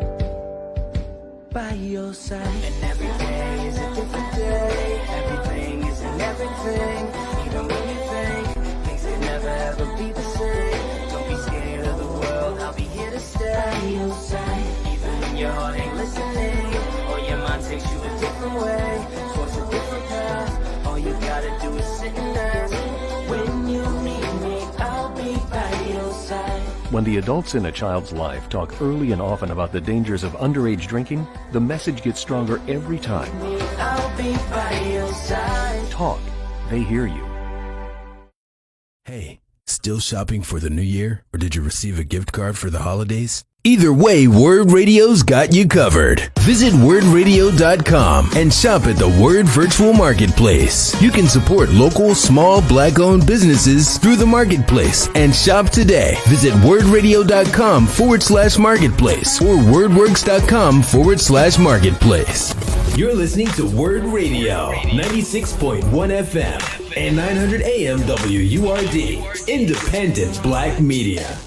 By your side. And every day is a different day. Everything is in everything. Even when you think things can never ever be the same. Don't be scared of the world, I'll be here to stay. By your side. Even when your heart ain't listening, or your mind takes you a different way, towards a different path. All you gotta do is sit and ask. When you need me, I'll be by your side. When the adults in a child's life talk early and often about the dangers of underage drinking, the message gets stronger every time. I'll be by your side. Talk. They hear you. Hey, still shopping for the new year? Or did you receive a gift card for the holidays? Either way, WURD Radio's got you covered. Visit WURDradio.com and shop at the WURD Virtual Marketplace. You can support local, small, Black-owned businesses through the marketplace and shop today. Visit WURDradio.com/marketplace or WURDworks.com/marketplace. You're listening to WURD Radio, 96.1 FM and 900 AM WURD, independent Black media.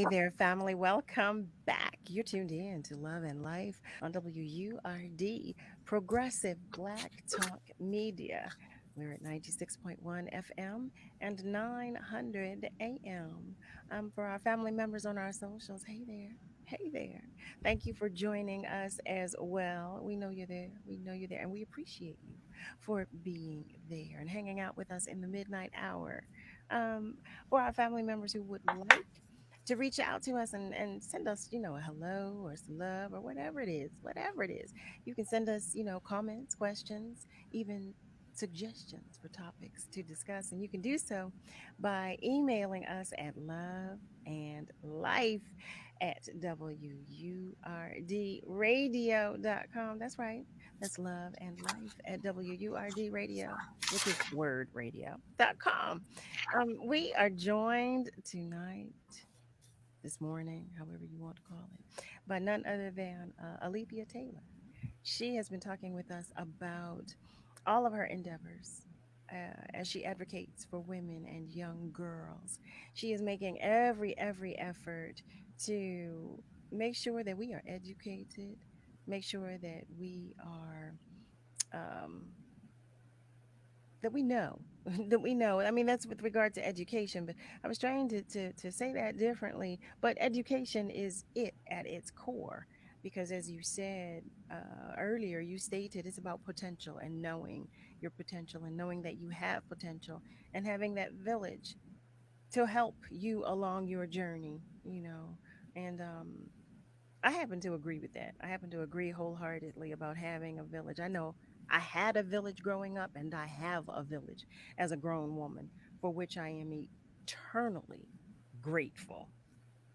there, family. Welcome back. You're tuned in to Love and Life on WURD, Progressive Black Talk Media. We're at 96.1 FM and 900 AM. For our family members on our socials, hey there. Hey there. Thank you for joining us as well. We know you're there. We know you're there. And we appreciate you for being there and hanging out with us in the midnight hour. Um, for our family members who would like to reach out to us and send us, a hello or some love or whatever it is. You can send us, comments, questions, even suggestions for topics to discuss. And you can do so by emailing us at loveandlife at WURDradio.com. That's right. That's love and life at WURD radio, which is wordradio.com. We are joined tonight, this morning, however you want to call it, by none other than Alethea Taylor. She has been talking with us about all of her endeavors as she advocates for women and young girls. She is making every effort to make sure that we are educated, make sure that we are um, that we know that we know. I mean, that's with regard to education, but I was trying to say that differently. But education is it at its core, because as you said earlier, you stated it's about potential and knowing your potential and knowing that you have potential and having that village to help you along your journey, and I happen to agree with that. I happen to agree wholeheartedly about having a village. I know I had a village growing up, and I have a village as a grown woman, for which I am eternally grateful.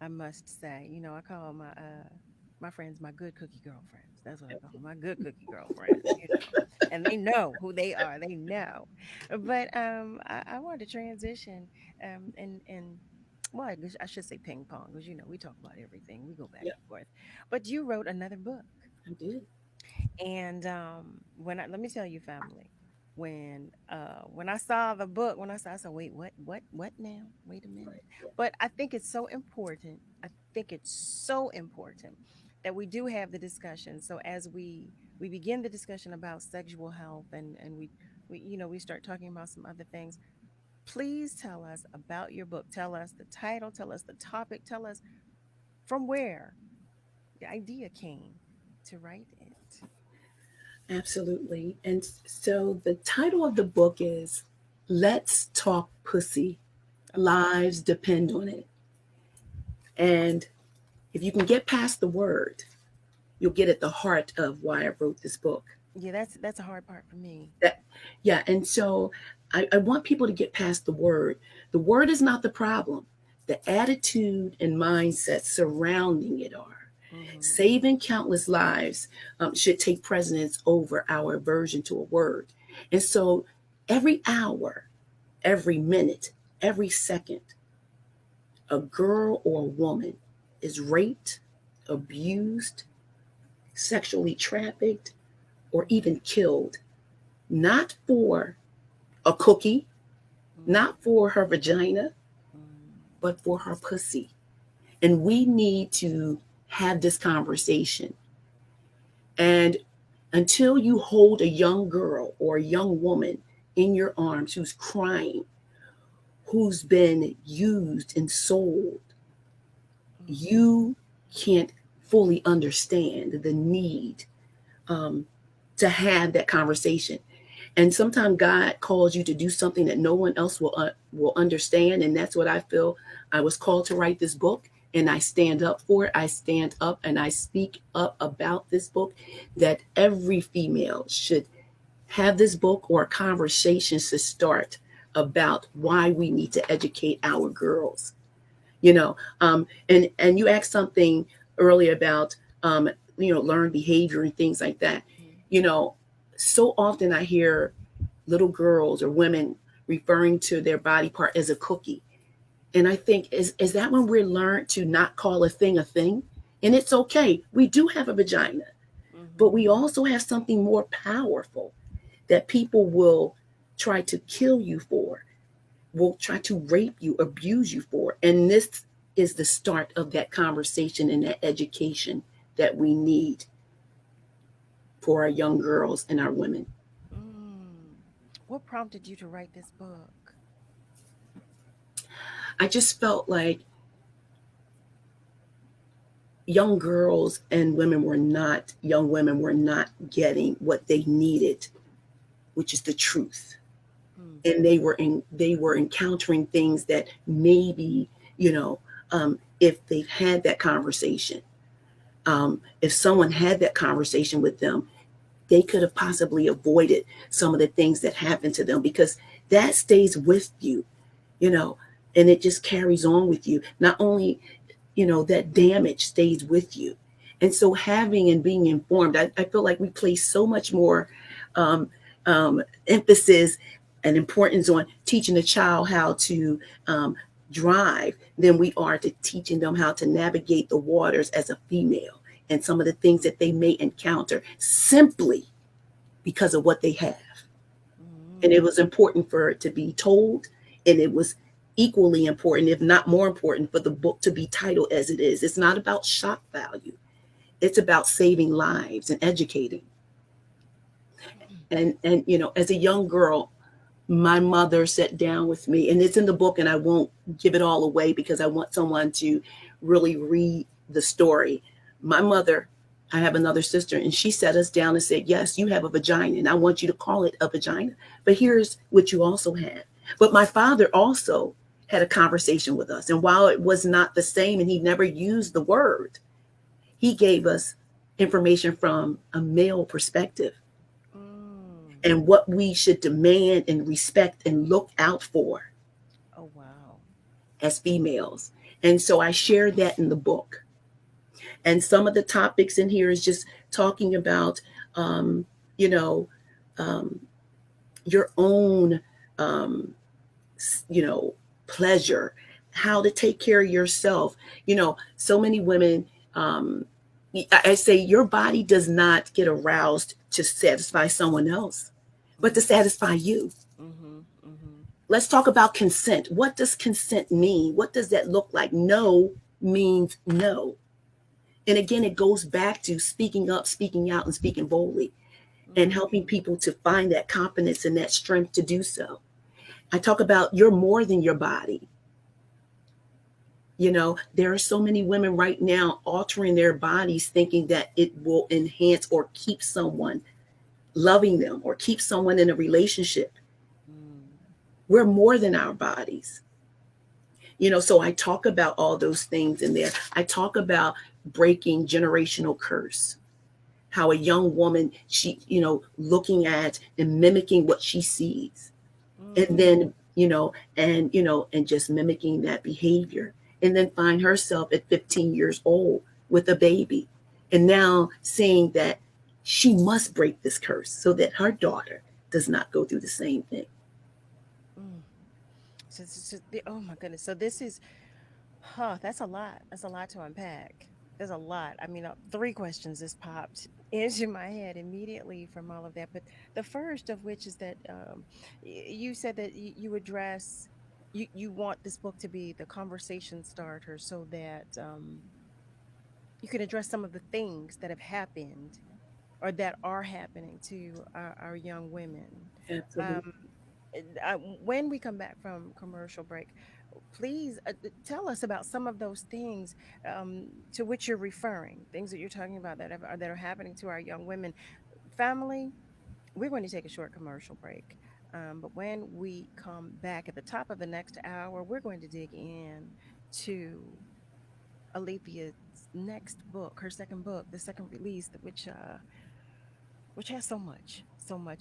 I must say, I call my friends my good cookie girlfriends. That's what I call them, my good cookie girlfriends. And they know who they are. They know. But I wanted to transition and well, I should say ping pong, because we talk about everything. We go back Yeah, and forth. But you wrote another book, I did. and let me tell you, family, when I saw the book, I said, wait, what now? Wait a minute. But I think it's so important. I think it's so important that we do have the discussion. So as we begin the discussion about sexual health, and we start talking about some other things. Please tell us about your book. Tell us the title. Tell us the topic. Tell us from where the idea came to write it. Absolutely. And so the title of the book is Let's Talk Pussy. Lives Depend on It. And if you can get past the word, you'll get at the heart of why I wrote this book. Yeah, that's a hard part for me. Yeah. And so I want people to get past the word. The word is not the problem. The attitude and mindset surrounding it are. Saving countless lives should take precedence over our aversion to a word. And so every hour, every minute, every second, a girl or a woman is raped, abused, sexually trafficked, or even killed, not for a cookie, not for her vagina, but for her pussy. And we need to have this conversation. And until you hold a young girl or a young woman in your arms who's crying, who's been used and sold, you can't fully understand the need to have that conversation. And sometimes God calls you to do something that no one else will understand. And that's what I feel. I was called to write this book, and I stand up for it. I stand up and I speak up about this book, that every female should have this book or conversations to start about why we need to educate our girls. And you asked something earlier about, learned behavior and things like that. So often I hear little girls or women referring to their body part as a cookie. And I think, is that when we're learned to not call a thing? And it's okay. We do have a vagina, but we also have something more powerful that people will try to kill you for, will try to rape you, abuse you for. And this is the start of that conversation and that education that we need for our young girls and our women. What prompted you to write this book? I just felt like young women were not getting what they needed, which is the truth. And they were encountering things that maybe, if they've had that conversation, if someone had that conversation with them, they could have possibly avoided some of the things that happened to them, because that stays with you, and it just carries on with you. Not only, that damage stays with you. And so having and being informed, I feel like we place so much more emphasis and importance on teaching a child how to drive than we are to teaching them how to navigate the waters as a female and some of the things that they may encounter simply because of what they have. And it was important for it to be told, and it was equally important, if not more important, for the book to be titled as it is. It's not about shock value. It's about saving lives and educating. And as a young girl, my mother sat down with me, and it's in the book, and I won't give it all away because I want someone to really read the story. My mother, I have another sister, and she sat us down and said, yes, you have a vagina, and I want you to call it a vagina, but here's what you also have. But my father also had a conversation with us, and while it was not the same, and he never used the word, he gave us information from a male perspective and what we should demand and respect and look out for. Oh, wow. As females. And so I shared that in the book. And some of the topics in here is just talking about, your own, pleasure, how to take care of yourself. So many women, I say your body does not get aroused to satisfy someone else, but to satisfy you. Let's talk about consent. What does consent mean? What does that look like? No means no. And again, it goes back to speaking up, speaking out, and speaking boldly, and helping people to find that confidence and that strength to do so. I talk about you're more than your body. There are so many women right now altering their bodies, thinking that it will enhance or keep someone loving them or keep someone in a relationship. We're more than our bodies. So I talk about all those things in there. I talk about breaking generational curse, how a young woman, she, looking at and mimicking what she sees, and then, and just mimicking that behavior, and then find herself at 15 years old with a baby, and now saying that she must break this curse so that her daughter does not go through the same thing. Oh my goodness. So this is, that's a lot. That's a lot to unpack. There's a lot. I mean, 3 questions just popped into my head immediately from all of that. But the first of which is that you said that you address, you want this book to be the conversation starter so that you can address some of the things that have happened or that are happening to our young women. Absolutely. When we come back from commercial break, please tell us about some of those things to which you're referring, things that you're talking about that are happening to our young women. Family, we're going to take a short commercial break. But when we come back at the top of the next hour, we're going to dig in to Alethea's next book, her second book, the second release, which has so much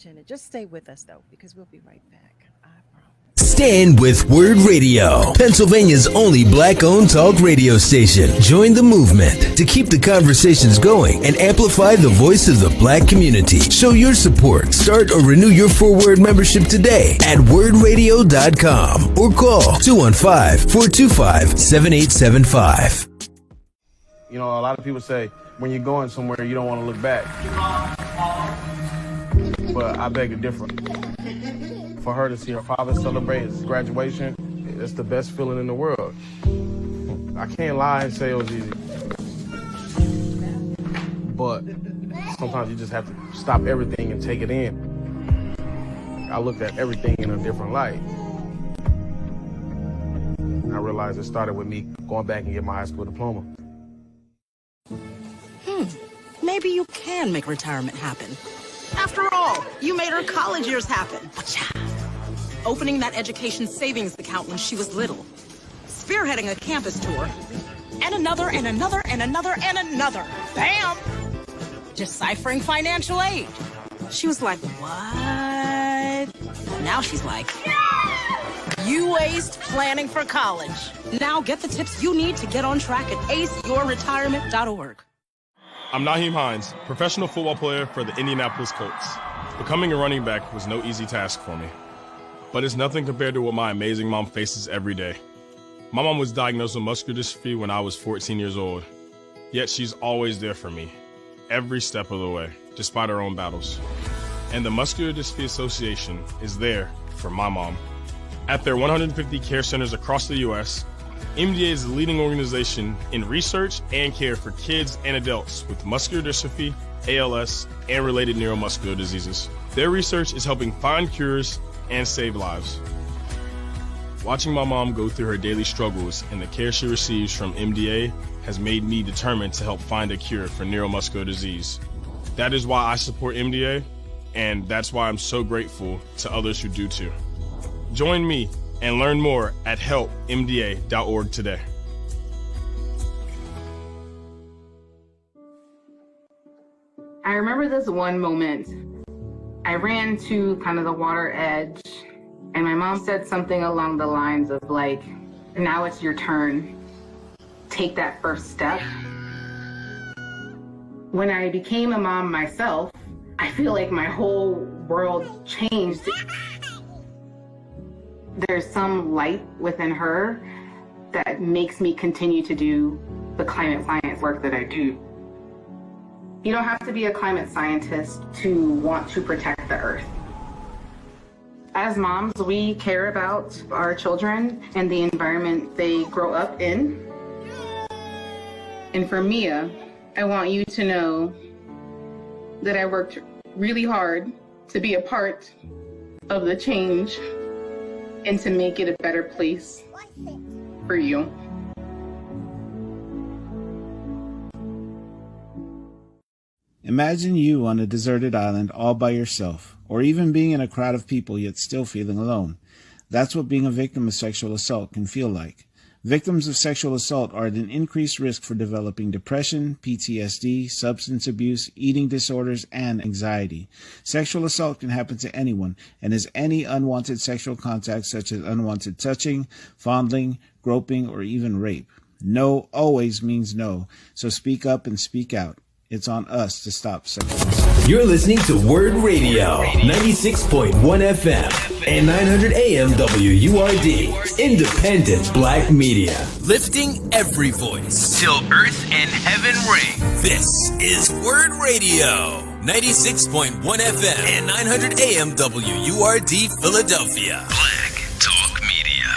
in it. Just stay with us, though, because we'll be right back. I promise. Stand with WURD Radio, Pennsylvania's only black-owned talk radio station. Join the movement to keep the conversations going and amplify the voice of the black community. Show your support. Start or renew your 4WURD membership today at WURDradio.com or call 215-425-7875. A lot of people say when you're going somewhere, you don't want to look back. But I beg to differ. For her to see her father celebrate his graduation, it's the best feeling in the world. I can't lie and say it was easy. But sometimes you just have to stop everything and take it in. I looked at everything in a different light. I realized it started with me going back and getting my high school diploma. Maybe you can make retirement happen. After all, you made her college years happen. Opening that education savings account when she was little. Spearheading a campus tour. And another, and another, and another, and another. Bam! Deciphering financial aid. She was like, what? Now she's like, you aced planning for college. Now get the tips you need to get on track at aceyourretirement.org. I'm Naheem Hines, professional football player for the Indianapolis Colts. Becoming a running back was no easy task for me, but it's nothing compared to what my amazing mom faces every day. My mom was diagnosed with muscular dystrophy when I was 14 years old, yet she's always there for me, every step of the way, despite her own battles. And the Muscular Dystrophy Association is there for my mom. At their 150 care centers across the U.S., MDA is the leading organization in research and care for kids and adults with muscular dystrophy, ALS, and related neuromuscular diseases. Their research is helping find cures and save lives. Watching my mom go through her daily struggles and the care she receives from MDA has made me determined to help find a cure for neuromuscular disease. That is why I support MDA, and that's why I'm so grateful to others who do too. Join me and learn more at helpmda.org today. I remember this one moment. I ran to kind of the water edge, and my mom said something along the lines of like, now it's your turn. Take that first step. When I became a mom myself, I feel like my whole world changed. There's some light within her that makes me continue to do the climate science work that I do. You don't have to be a climate scientist to want to protect the earth. As moms, we care about our children and the environment they grow up in. And for Mia, I want you to know that I worked really hard to be a part of the change and to make it a better place for you. Imagine you on a deserted island all by yourself, or even being in a crowd of people yet still feeling alone. That's what being a victim of sexual assault can feel like. Victims of sexual assault are at an increased risk for developing depression, PTSD, substance abuse, eating disorders, and anxiety. Sexual assault can happen to anyone and is any unwanted sexual contact such as unwanted touching, fondling, groping, or even rape. No always means no, so speak up and speak out. It's on us to stop sexual assault. You're listening to WURD Radio, 96.1 FM and 900 AM WURD, independent black media. Lifting every voice till earth and heaven ring. This is WURD Radio, 96.1 FM and 900 AM WURD, Philadelphia. Black Talk Media.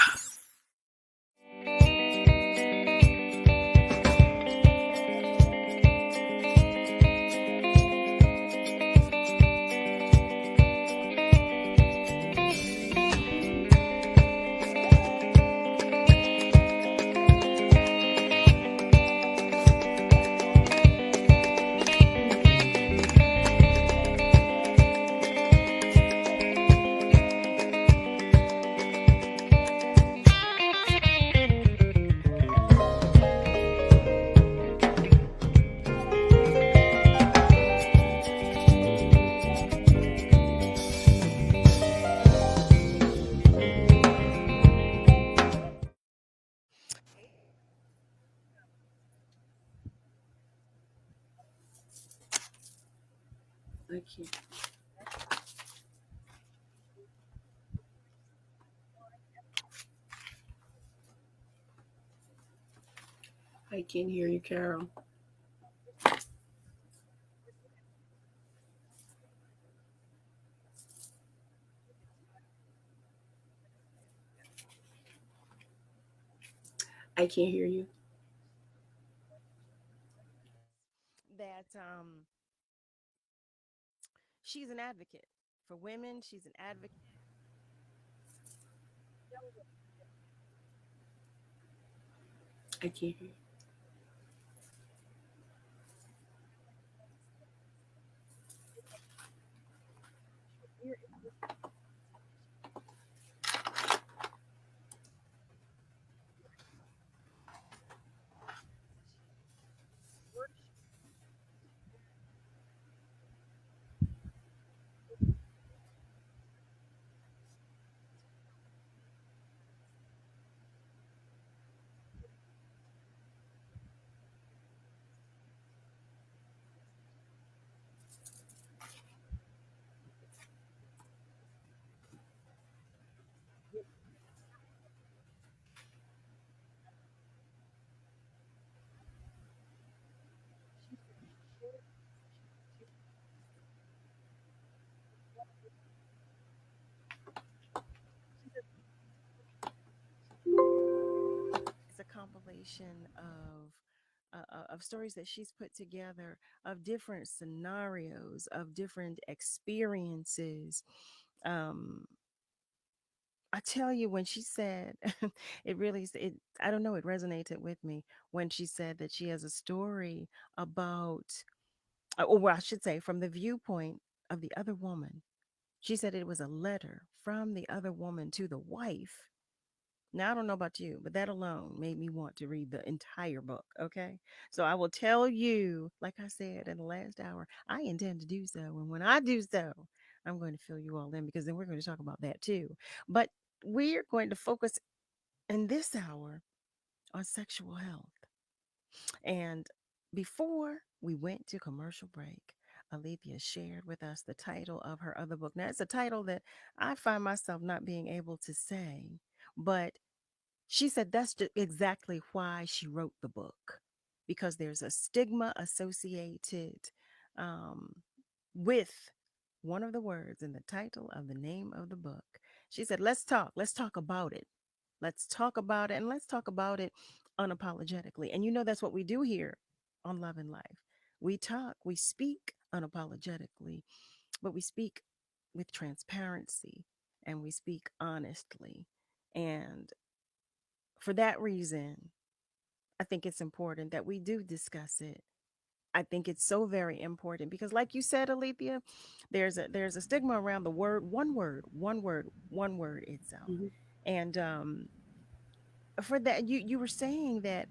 Thank you. I can't hear you, Carol. I can't hear you. she's an advocate for women. She's an advocate. I can't hear you. It's a compilation of stories that she's put together, of different scenarios, of different experiences. Um, I tell you, when she said, it really, it, I don't know, it resonated with me when she said that she has a story about, or well, I should say, from the viewpoint of the other woman. She said it was a letter from the other woman to the wife. Now, I don't know about you, but that alone made me want to read the entire book. Okay. So I will tell you, like I said in the last hour, I intend to do so. And when I do so, I'm going to fill you all in, because then we're going to talk about that too. But we're going to focus in this hour on sexual health. And before we went to commercial break, Alethea shared with us the title of her other book. Now, it's a title that I find myself not being able to say, but she said that's exactly why she wrote the book, because there's a stigma associated um, with one of the words in the title of the name of the book. She said, let's talk about it. Let's talk about it, and let's talk about it unapologetically. And you know, that's what we do here on Love and Life. We talk, we speak unapologetically, but we speak with transparency, and we speak honestly. And for that reason, I think it's important that we do discuss it. I think it's so very important because, like you said, Alethea, there's a stigma around the one word itself. Mhm. And for that, you were saying that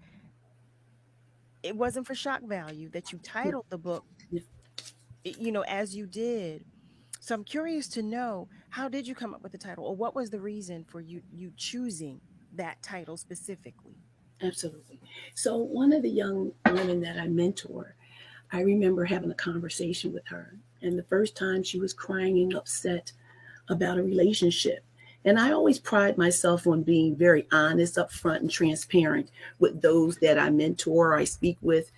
it wasn't for shock value that you titled the book, Yeah. as you did. So I'm curious to know, how did you come up with the title, or what was the reason for you choosing that title specifically? Absolutely. So, one of the young women that I mentor, I remember having a conversation with her. And the first time she was crying and upset about a relationship. And I always pride myself on being very honest, upfront, and transparent with those that I mentor or I speak with.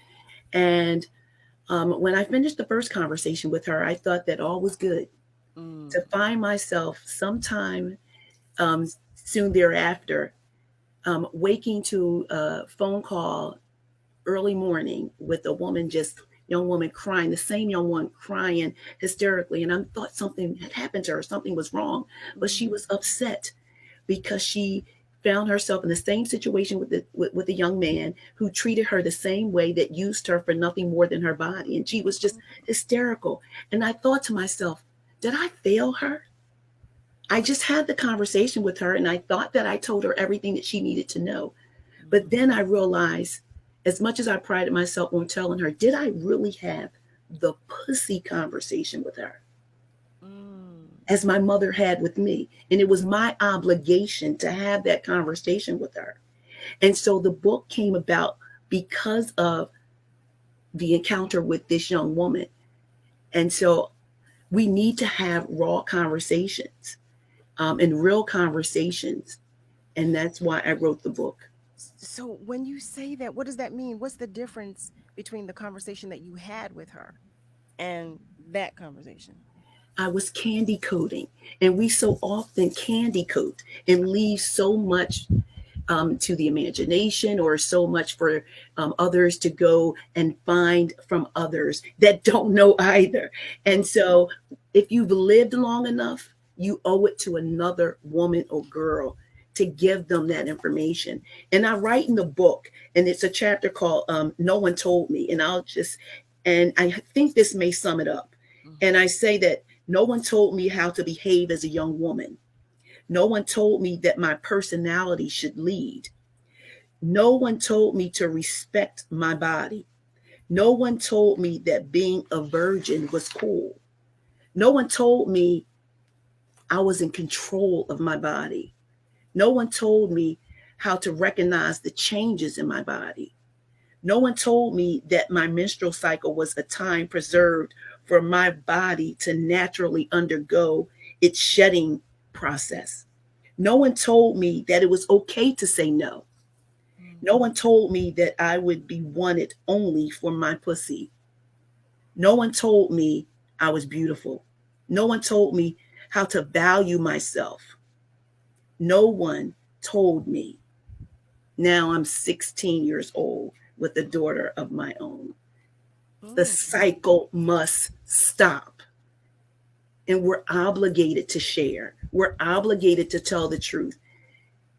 And when I finished the first conversation with her, I thought that all was good. To find myself sometime soon thereafter waking to a phone call early morning with a woman, just young woman crying, the same young one crying hysterically. And I thought something had happened to her, something was wrong, but she was upset because she found herself in the same situation with a young man who treated her the same way, that used her for nothing more than her body. And she was just hysterical. And I thought to myself, did I fail her? I just had the conversation with her and I thought that I told her everything that she needed to know. But then I realized, as much as I prided myself on telling her, did I really have the pussy conversation with her? As my mother had with me. And it was my obligation to have that conversation with her. And so the book came about because of the encounter with this young woman. And so we need to have raw conversations and real conversations. And that's why I wrote the book. So when you say that, what does that mean? What's the difference between the conversation that you had with her and that conversation? I was candy coating, and we so often candy coat and leave so much to the imagination, or so much for others to go and find from others that don't know either. And so if you've lived long enough, you owe it to another woman or girl to give them that information. And I write in the book, and it's a chapter called No One Told Me. And I think this may sum it up. And I say that no one told me how to behave as a young woman. No one told me that my personality should lead. No one told me to respect my body. No one told me that being a virgin was cool. No one told me I was in control of my body. No one told me how to recognize the changes in my body. No one told me that my menstrual cycle was a time preserved for my body to naturally undergo its shedding process. No one told me that it was okay to say no. No one told me that I would be wanted only for my pussy. No one told me I was beautiful. No one told me how to value myself. No one told me. Now I'm 16 years old with a daughter of my own. The cycle must stop. And we're obligated to share. We're obligated to tell the truth.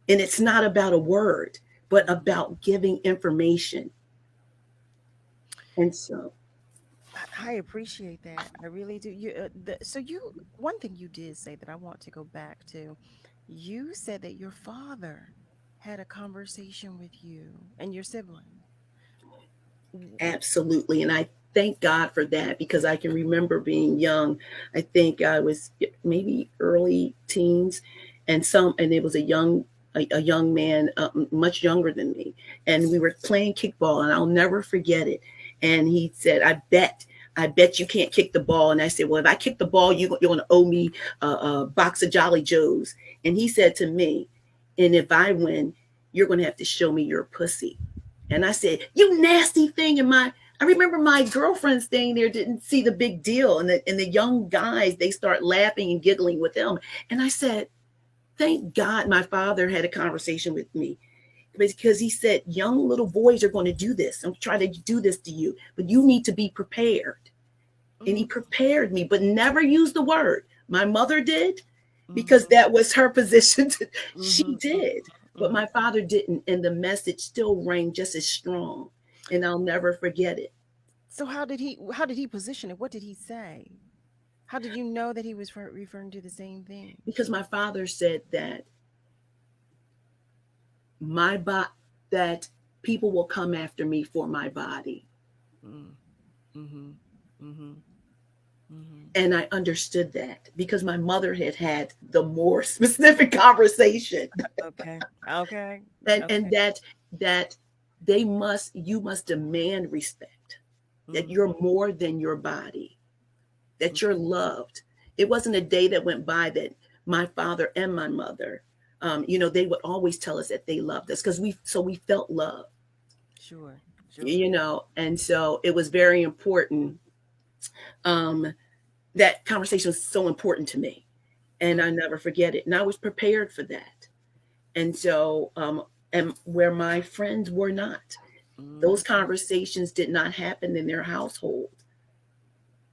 And it's not about a word, but about giving information. And so I appreciate that. I really do. One thing you did say that I want to go back to, you said that your father had a conversation with you and your sibling. Absolutely. And I thank God for that, because I can remember being young. I think I was maybe early teens, and it was a young man, much younger than me. And we were playing kickball, and I'll never forget it. And he said, I bet you can't kick the ball. And I said, well, if I kick the ball, you're going to owe me a box of Jolly Joes. And he said to me, and if I win, you're going to have to show me your pussy. And I said, you nasty thing. And I remember my girlfriend staying there didn't see the big deal. And the young guys, they start laughing and giggling with him. And I said, thank God my father had a conversation with me, because he said, young little boys are going to do this and try to do this to you, but you need to be prepared. And he prepared me, but never used the word. My mother did, because that was her position. She did. But my father didn't, and the message still rang just as strong, and I'll never forget it. So how did he position it? What did he say? How did you know that he was referring to the same thing? Because my father said that that people will come after me for my body. And I understood that, because my mother had the more specific conversation. Okay. And that you must demand respect, that you're more than your body, that you're loved. It wasn't a day that went by that my father and my mother, they would always tell us that they loved us, because we felt love. Sure. And so it was very important. That conversation was so important to me, and I never forget it. And I was prepared for that. And so, and where my friends were not, those conversations did not happen in their household.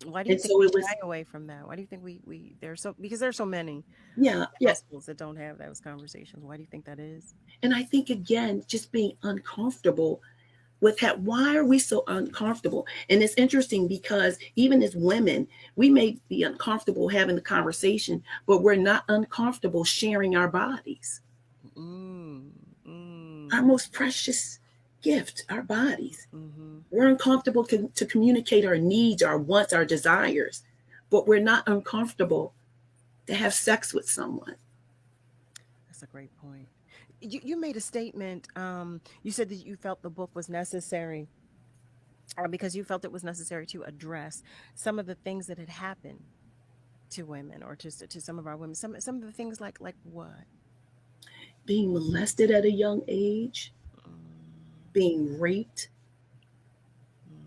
Why do you think we shy away from that? Why do you think because there's so many households that don't have those conversations? Why do you think that is? And I think, again, just being uncomfortable with that. Why are we so uncomfortable? And it's interesting, because even as women, we may be uncomfortable having the conversation, but we're not uncomfortable sharing our bodies. Our most precious gift, our bodies. We're uncomfortable to communicate our needs, our wants, our desires, but we're not uncomfortable to have sex with someone. That's a great point. You made a statement. You said that you felt the book was necessary because you felt it was necessary to address some of the things that had happened to women, or to some of our women. Some of the things like what? Being molested at a young age, being raped,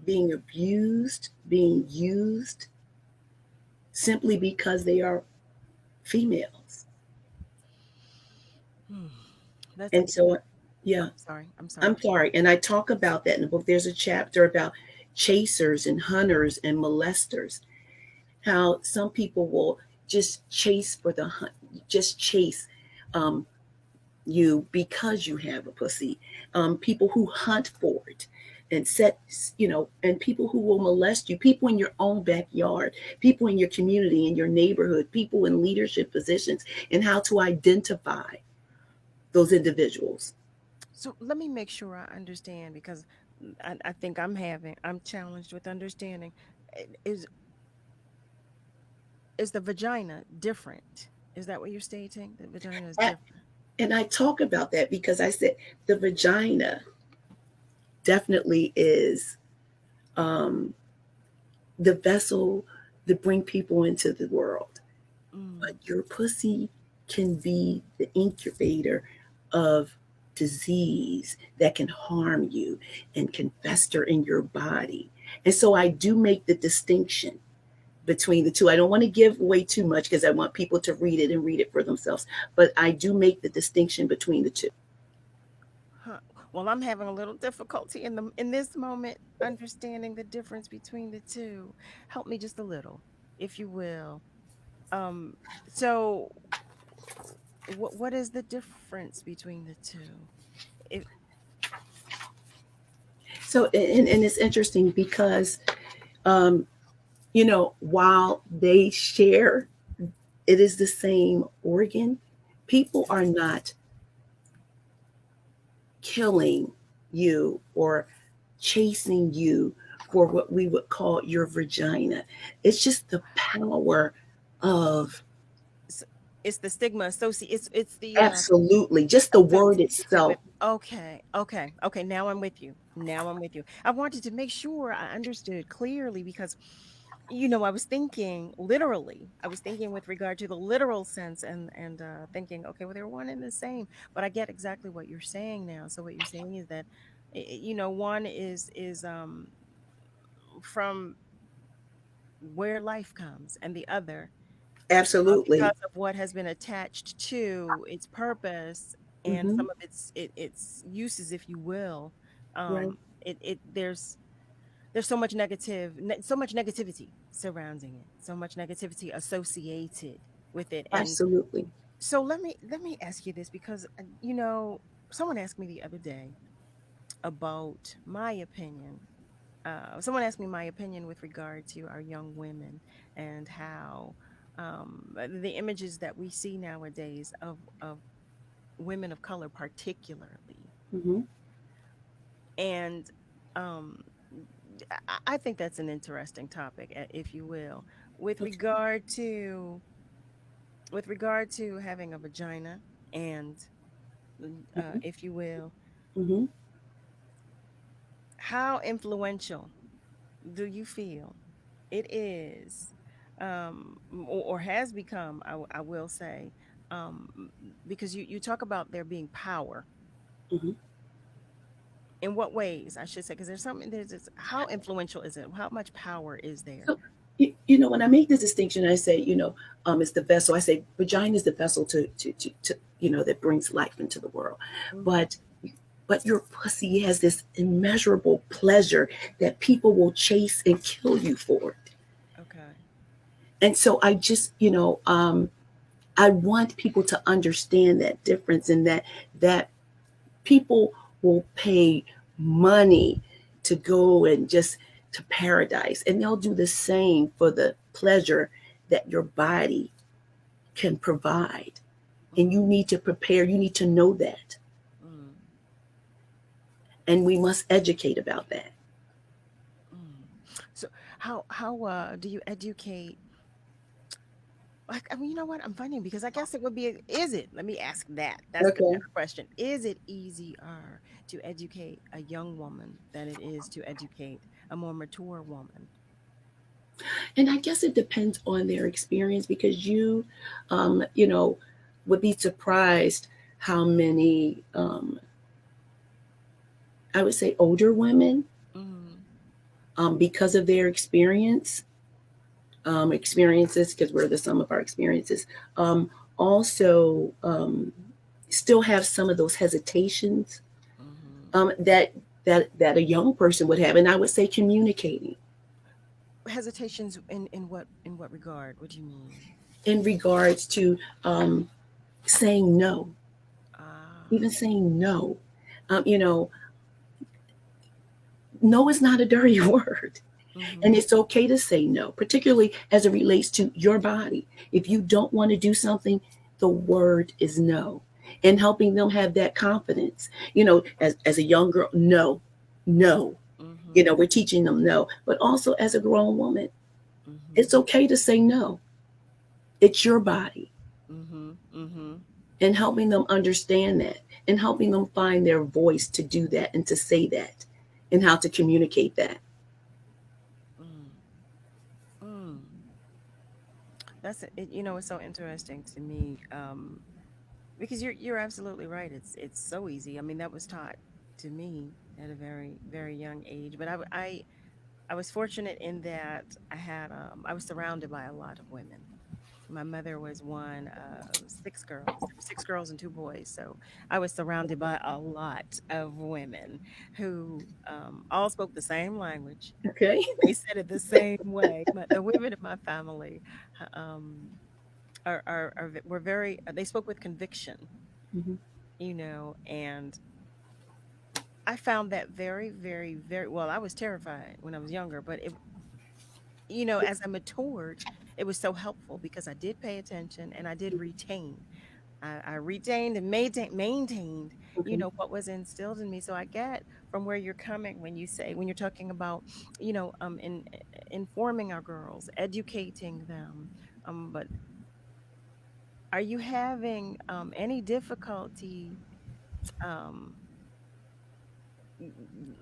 being abused, being used, simply because they are females. And so Yeah. I'm sorry. I'm sorry. And I talk about that in the book. There's a chapter about chasers and hunters and molesters, how some people will just chase for the hunt, just chase um, you because you have a pussy. People who hunt for it and and people who will molest you, people in your own backyard, people in your community, in your neighborhood, people in leadership positions, and how to identify those individuals. So let me make sure I understand because I think I'm challenged with understanding. Is the vagina different? Is that what you're stating? The vagina is different. And I talk about that because I said the vagina definitely is um, the vessel to bring people into the world. But your pussy can be the incubator of disease that can harm you and can fester in your body. And so I do make the distinction between the two. I don't want to give away too much because I want people to read it and read it for themselves. But I do make the distinction between the two. Huh. Well, I'm having a little difficulty in this moment understanding the difference between the two. Help me just a little, if you will. Um, so what is the difference between the two? If So, and it's interesting because, while they share, it is the same organ, people are not killing you or chasing you for what we would call your vagina. It's just the power of it's the stigma associated. It's the absolutely just the word itself. Okay. Now I'm with you. I wanted to make sure I understood clearly because I was thinking literally. I was thinking with regard to the literal sense and thinking, okay, well, they're one and the same. But I get exactly what you're saying now. So what you're saying is that, one is from where life comes, and the other, Absolutely. because of what has been attached to its purpose and Mm-hmm. some of its uses, if you will. Right. There's so much so much negativity surrounding it, so much negativity associated with it. And Absolutely. so let me ask you this because someone asked me the other day about my opinion. Someone asked me my opinion with regard to our young women and how the images that we see nowadays of women of color particularly. Mm-hmm. And um, I think that's an interesting topic, if you will, with Okay. regard to having a vagina and, Mm-hmm. if you will, Mm-hmm. how influential do you feel it is, or has become? I will say, um, because you talk about there being power. Mm-hmm. In what ways, I should say, because there's something. There's this, how influential is it? How much power is there? So, when I make this distinction, I say, it's the vessel. I say vagina is the vessel to that brings life into the world. Mhm. But your pussy has this immeasurable pleasure that people will chase and kill you for it. Okay. And so I just, I want people to understand that difference and that people will pay money to go and just to paradise, and they'll do the same for the pleasure that your body can provide. And you need to prepare, you need to know that. Mm. And we must educate about that. So how do you educate? Like, I mean, you know what? I'm funny because I guess it would be. Is it? Let me ask that. That's the Okay. better question. Is it easier to educate a young woman than it is to educate a more mature woman? And I guess it depends on their experience because would be surprised how many, I would say, older women, Mm. because of their experiences, because we're the sum of our experiences, also still have some of those hesitations that a young person would have. And I would say communicating. Hesitations in what regard? What do you mean? In regards to saying no, even saying no. No is not a dirty word. And it's okay to say no, particularly as it relates to your body. If you don't want to do something, the word is no. And helping them have that confidence. As a young girl, no. We're teaching them no. But also as a grown woman, it's okay to say no. It's your body. And helping them understand that and helping them find their voice to do that and to say that and how to communicate that. That's it. It's so interesting to me because you're absolutely right. It's so easy. I mean, that was taught to me at a very, very young age. But I was fortunate in that I was surrounded by a lot of women. My mother was one of 6 girls and 2 boys. So I was surrounded by a lot of women who all spoke the same language. Okay. They said it the same way. But the women in my family were very, they spoke with conviction, and I found that very, very, very, well, I was terrified when I was younger, but as I matured, it was so helpful because I did pay attention and I did retain. I retained and maintained, what was instilled in me. So I get from where you're coming when you're talking about, informing our girls, educating them. But are you having any difficulty,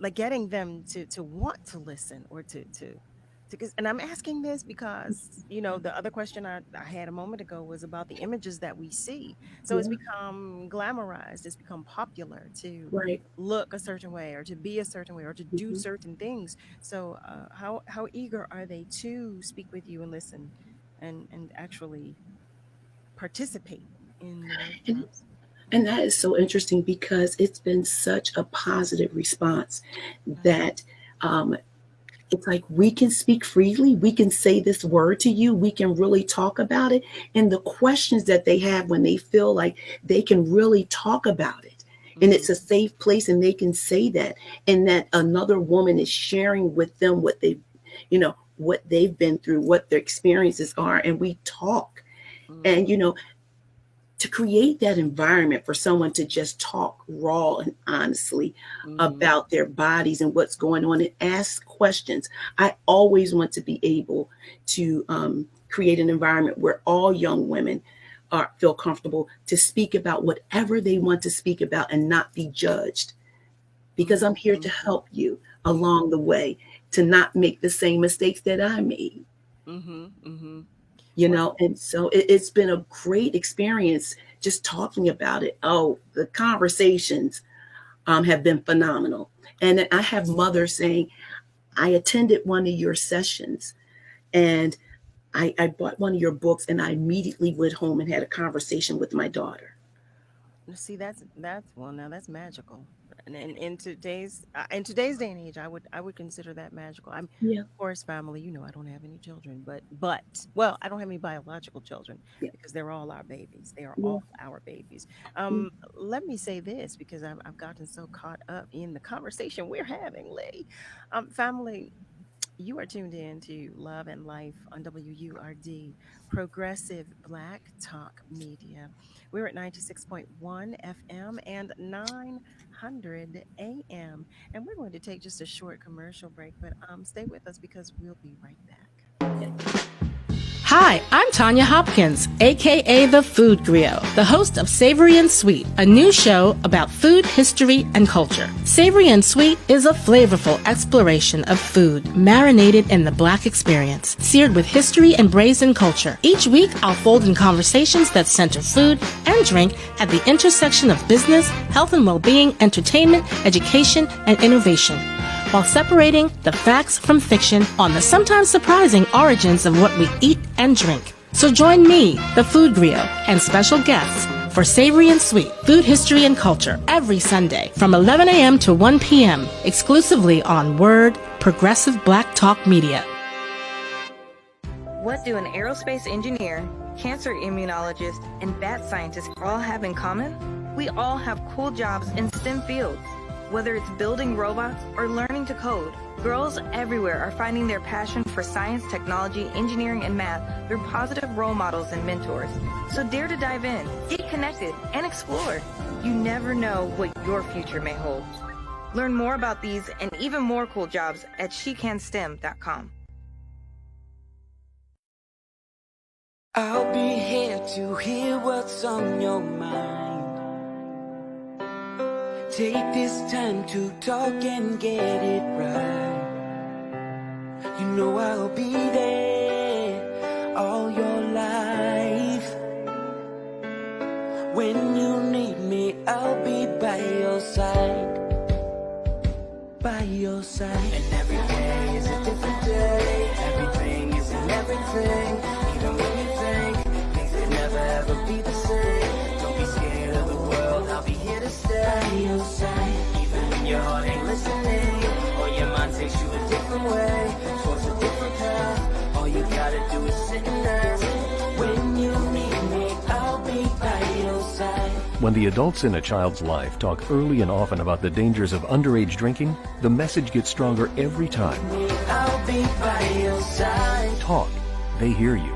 like getting them to want to listen or to and I'm asking this because, the other question I had a moment ago was about the images that we see. So it's become glamorized. It's become popular to look a certain way or to be a certain way or to do certain things. So how eager are they to speak with you and listen and actually participate in the workshops? And that is so interesting because it's been such a positive response that it's like we can speak freely. We can say this word to you. We can really talk about it. And the questions that they have when they feel like they can really talk about it. And it's a safe place and they can say that. And that another woman is sharing with them what they've been through, what their experiences are. And we talk. And, to create that environment for someone to just talk raw and honestly about their bodies and what's going on and ask questions. I always want to be able to create an environment where all young women feel comfortable to speak about whatever they want to speak about and not be judged. Because I'm here to help you along the way to not make the same mistakes that I made. And so it's been a great experience just talking about it. Oh, the conversations have been phenomenal. And I have mothers saying, I attended one of your sessions and I bought one of your books and I immediately went home and had a conversation with my daughter. See, that's magical. And in today's day and age, I would consider that magical. Of course, family, I don't have any children, but I don't have any biological children because they're all our babies. They are all our babies. Let me say this because I've gotten so caught up in the conversation we're having, Lee. Family, you are tuned in to Love and Life on WURD, Progressive Black Talk Media. We're at 96.1 FM and 900 AM. And we're going to take just a short commercial break, but stay with us because we'll be right back. Hi, I'm Tanya Hopkins, aka The Food Griot, the host of Savory and Sweet, a new show about food, history, and culture. Savory and Sweet is a flavorful exploration of food marinated in the Black experience, seared with history and brazen culture. Each week, I'll fold in conversations that center food and drink at the intersection of business, health and well-being, entertainment, education, and innovation, while separating the facts from fiction on the sometimes surprising origins of what we eat and drink. So join me, the Food Griot, and special guests for Savory and Sweet, Food History and Culture, every Sunday from 11 a.m. to 1 p.m., exclusively on WURD, Progressive Black Talk Media. What do an aerospace engineer, cancer immunologist, and bat scientist all have in common? We all have cool jobs in STEM fields. Whether it's building robots or learning to code, girls everywhere are finding their passion for science, technology, engineering, and math through positive role models and mentors. So dare to dive in, get connected, and explore. You never know what your future may hold. Learn more about these and even more cool jobs at shecanstem.com. I'll be here to hear what's on your mind. Take this time to talk and get it right. You know I'll be there all your life. When you need me, I'll be by your side. By your side. And every day is a different day. Everything is in everything. Even when you think things could never ever be the same. Don't be scared of the world, I'll be here to stay. By your side. Even when your heart ain't listening, or your mind takes you a different way, towards a different path. All you gotta do is sit and ask. When you need me, I'll be by your side. When the adults in a child's life talk early and often about the dangers of underage drinking, the message gets stronger every time. I'll be by your side. Talk. They hear you.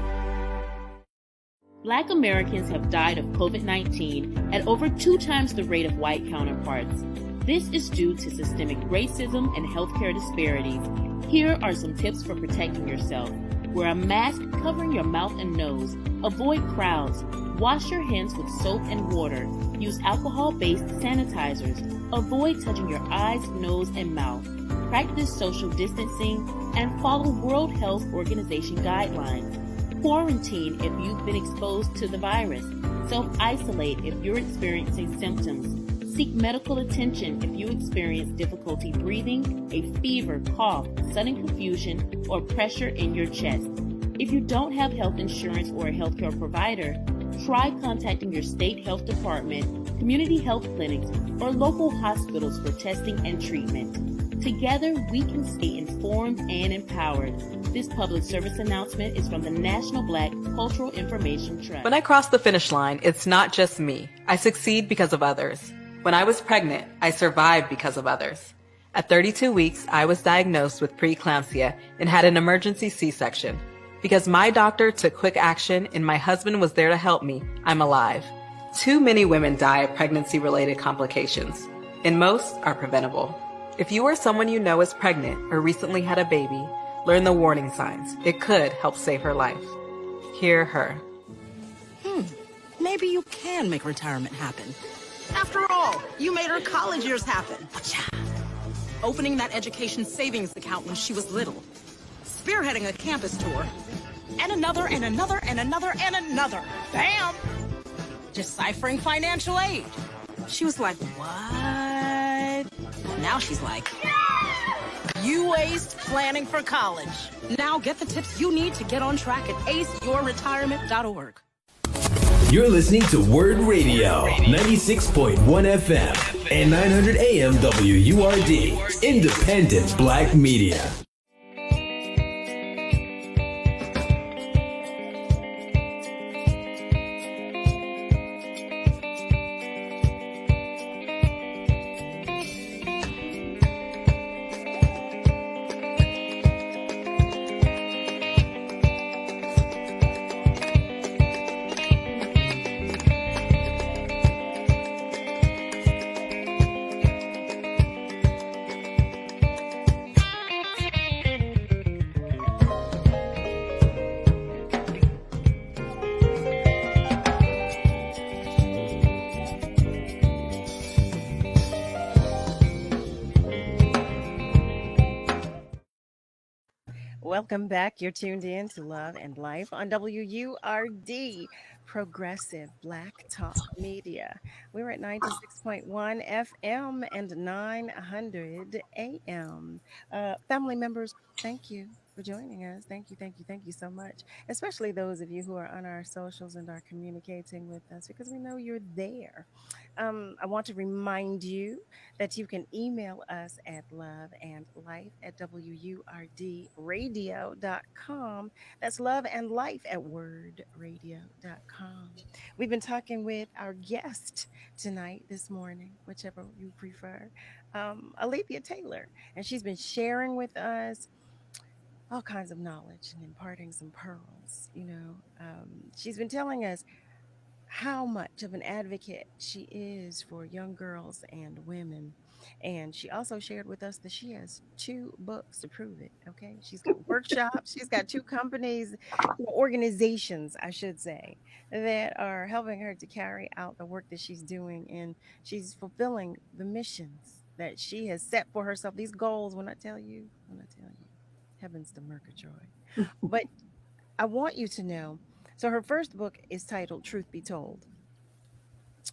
Black Americans have died of COVID-19 at over 2 times the rate of white counterparts. This is due to systemic racism and healthcare disparities. Here are some tips for protecting yourself. Wear a mask covering your mouth and nose. Avoid crowds. Wash your hands with soap and water. Use alcohol-based sanitizers. Avoid touching your eyes, nose, and mouth. Practice social distancing and follow World Health Organization guidelines. Quarantine if you've been exposed to the virus. Self-isolate if you're experiencing symptoms. Seek medical attention if you experience difficulty breathing, a fever, cough, sudden confusion, or pressure in your chest. If you don't have health insurance or a healthcare provider, try contacting your state health department, community health clinics, or local hospitals for testing and treatment. Together, we can stay informed and empowered. This public service announcement is from the National Black Cultural Information Trust. When I cross the finish line, it's not just me. I succeed because of others. When I was pregnant, I survived because of others. At 32 weeks, I was diagnosed with preeclampsia and had an emergency C-section. Because my doctor took quick action and my husband was there to help me, I'm alive. Too many women die of pregnancy-related complications, and most are preventable. If you or someone you know is pregnant or recently had a baby, learn the warning signs. It could help save her life. Hear her. Maybe you can make retirement happen. After all, you made her college years happen. Opening that education savings account when she was little. Spearheading a campus tour. And another, and another, and another, and another. Bam! Deciphering financial aid. She was like, what? Now she's like, you aced planning for college. Now get the tips you need to get on track at aceyourretirement.org. You're listening to WURD Radio, 96.1 FM and 900 AM WURD, independent black media. Welcome back. You're tuned in to Love and Life on WURD, Progressive Black Talk Media. We're at 96.1 FM and 900 AM. Family members, thank you for joining us. Thank you, thank you, thank you so much. Especially those of you who are on our socials and are communicating with us because we know you're there. I want to remind you that you can email us at loveandlife@wurdradio.com. That's love and life at wordradio.com. We've been talking with our guest tonight, this morning, whichever you prefer, Alethea Taylor, and she's been sharing with us all kinds of knowledge and imparting some pearls. She's been telling us how much of an advocate she is for young girls and women. And she also shared with us that she has two books to prove it. Okay. She's got workshops, she's got two companies, organizations, I should say, that are helping her to carry out the work that she's doing. And she's fulfilling the missions that she has set for herself. These goals, when I tell you, heavens to Murgatroyd. But I want you to know. So her first book is titled Truth Be Told.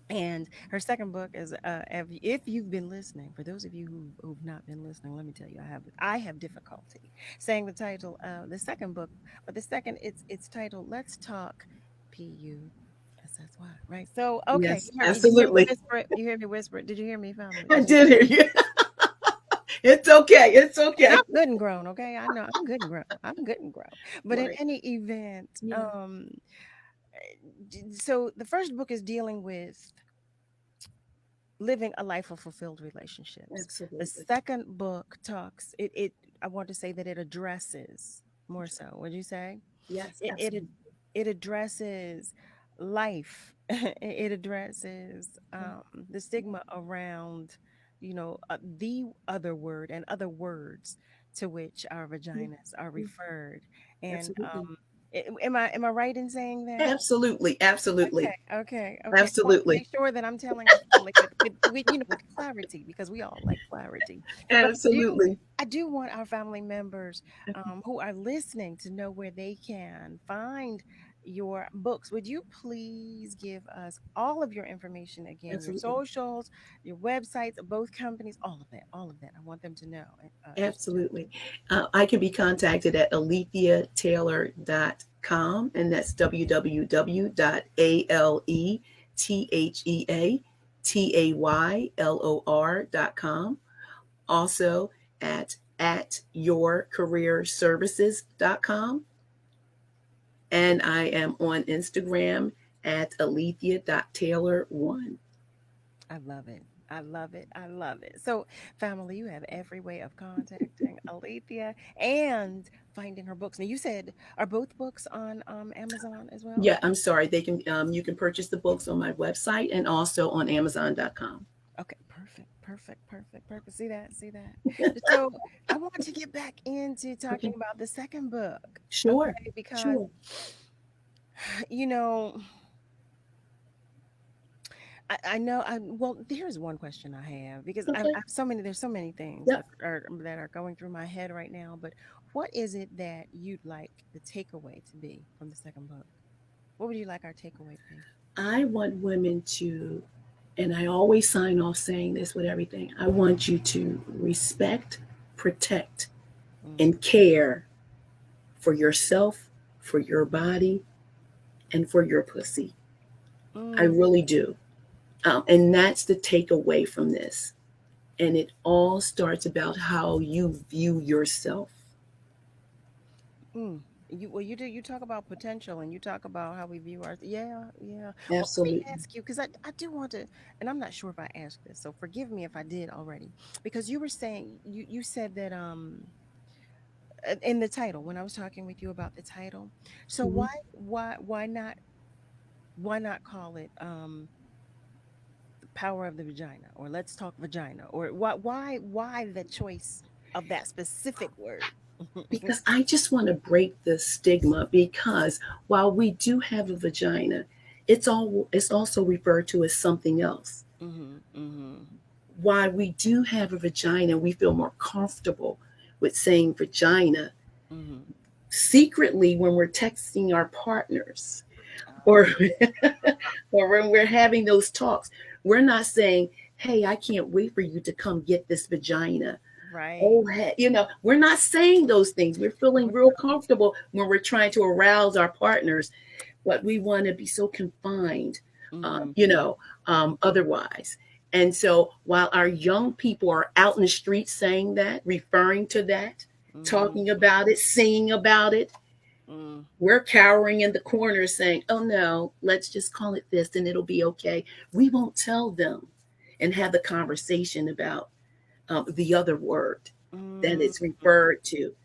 And her second book is if you've been listening, for those of you who've not been listening, let me tell you, I have difficulty saying the title of the second book, but the second it's titled Let's Talk PUSSY, right? So okay, Yes, did you hear me absolutely. whisper it? You hear me whisper it? Did you hear me, family? I Did you did hear you. It's okay. It's And I'm okay. good and grown, okay? I know I'm good and grown. I'm good and grown. But in Right. any event, Yeah. so the first book is dealing with living a life of fulfilled relationships. The Absolutely. second book talks it I want to say that it addresses more so. Would you say? Yes, It it absolutely. ad- it addresses life. It addresses the stigma around, the other word and other words to which our vaginas are Mhm. referred. And Absolutely. am I right in saying that? Absolutely. Absolutely. Okay. I want to Absolutely. make sure that I'm telling our family with clarity because we all like clarity. But Absolutely. I do want our family members who are listening to know where they can find your books. Would you please give us all of your information again, your Absolutely. socials, your websites, both companies, all of that, all of that. I want them to know. If Absolutely. I can be contacted at aletheataylor.com, and that's www.aletheataylor.com. Also at yourcareerservices.com. And I am on Instagram at alethea.taylor1. I love it. I love it. I love it. So, family, you have every way of contacting Alethea and finding her books. Now, you said, are both books on Amazon as well? Yeah, I'm sorry. They can you can purchase the books on my website and also on Amazon.com. Okay, perfect. See that? See that? So, I want to get back into talking Okay. about the second book. Sure. Okay, because, Sure. you know, I know. Well, here's one question I have because I Okay. have so many. There's so many things Yep. that are going through my head right now. But what is it that you'd like the takeaway to be from the second book? What would you like our takeaway to be? I want women to, and I always sign off saying this with everything, I want you to respect, protect, Mm, and care for yourself, for your body, and for your pussy. I mm, really do. And that's the takeaway from this. And it all starts about how you view yourself. mm. You talk about potential and you talk about how we view our yeah. Well, let me Absolutely. ask you because I do want to, and I'm not sure if I asked this, so forgive me if I did already, because you were saying you said that in the title when I was talking with you about the title. So Mhm. why not call it the power of the vagina, or let's talk vagina, or why the choice of that specific word? Because I just want to break the stigma, because while we do have a vagina, it's also referred to as something else. Mm-hmm. Why we do have a vagina, we feel more comfortable with saying vagina. Mm-hmm. Secretly, when we're texting our partners, or Oh. or when we're having those talks, we're not saying, "Hey, I can't wait for you to come get this vagina." Right. Oh, heck, we're not saying those things. We're feeling real comfortable when we're trying to arouse our partners, but we want to be so confined, otherwise. And so while our young people are out in the streets saying that, referring to that, talking about it, singing about it, we're cowering in the corner saying, oh no, let's just call it this and it'll be okay. We won't tell them and have the conversation about the other word that it's referred to,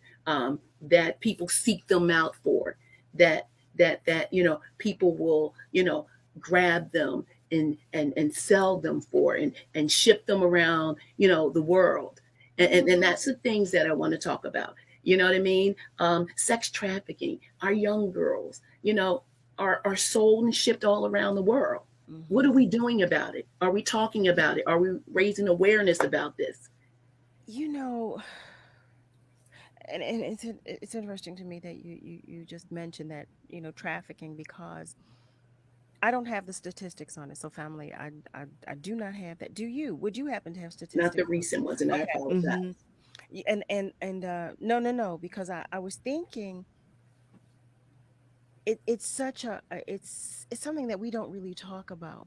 that people seek them out for, that people will grab them and sell them for and ship them around the world, and that's the things that I want to talk about. You know what I mean? Sex trafficking. Our young girls, are sold and shipped all around the world. What are we doing about it? Are we talking about it? Are we raising awareness about this? And it's interesting to me that you just mentioned that trafficking, because I don't have the statistics on it. So family, I do not have that. Do you? Would you happen to have Not the statistics? recent ones, and I Okay. apologize. And no, because I was thinking it's such it's something that we don't really talk about,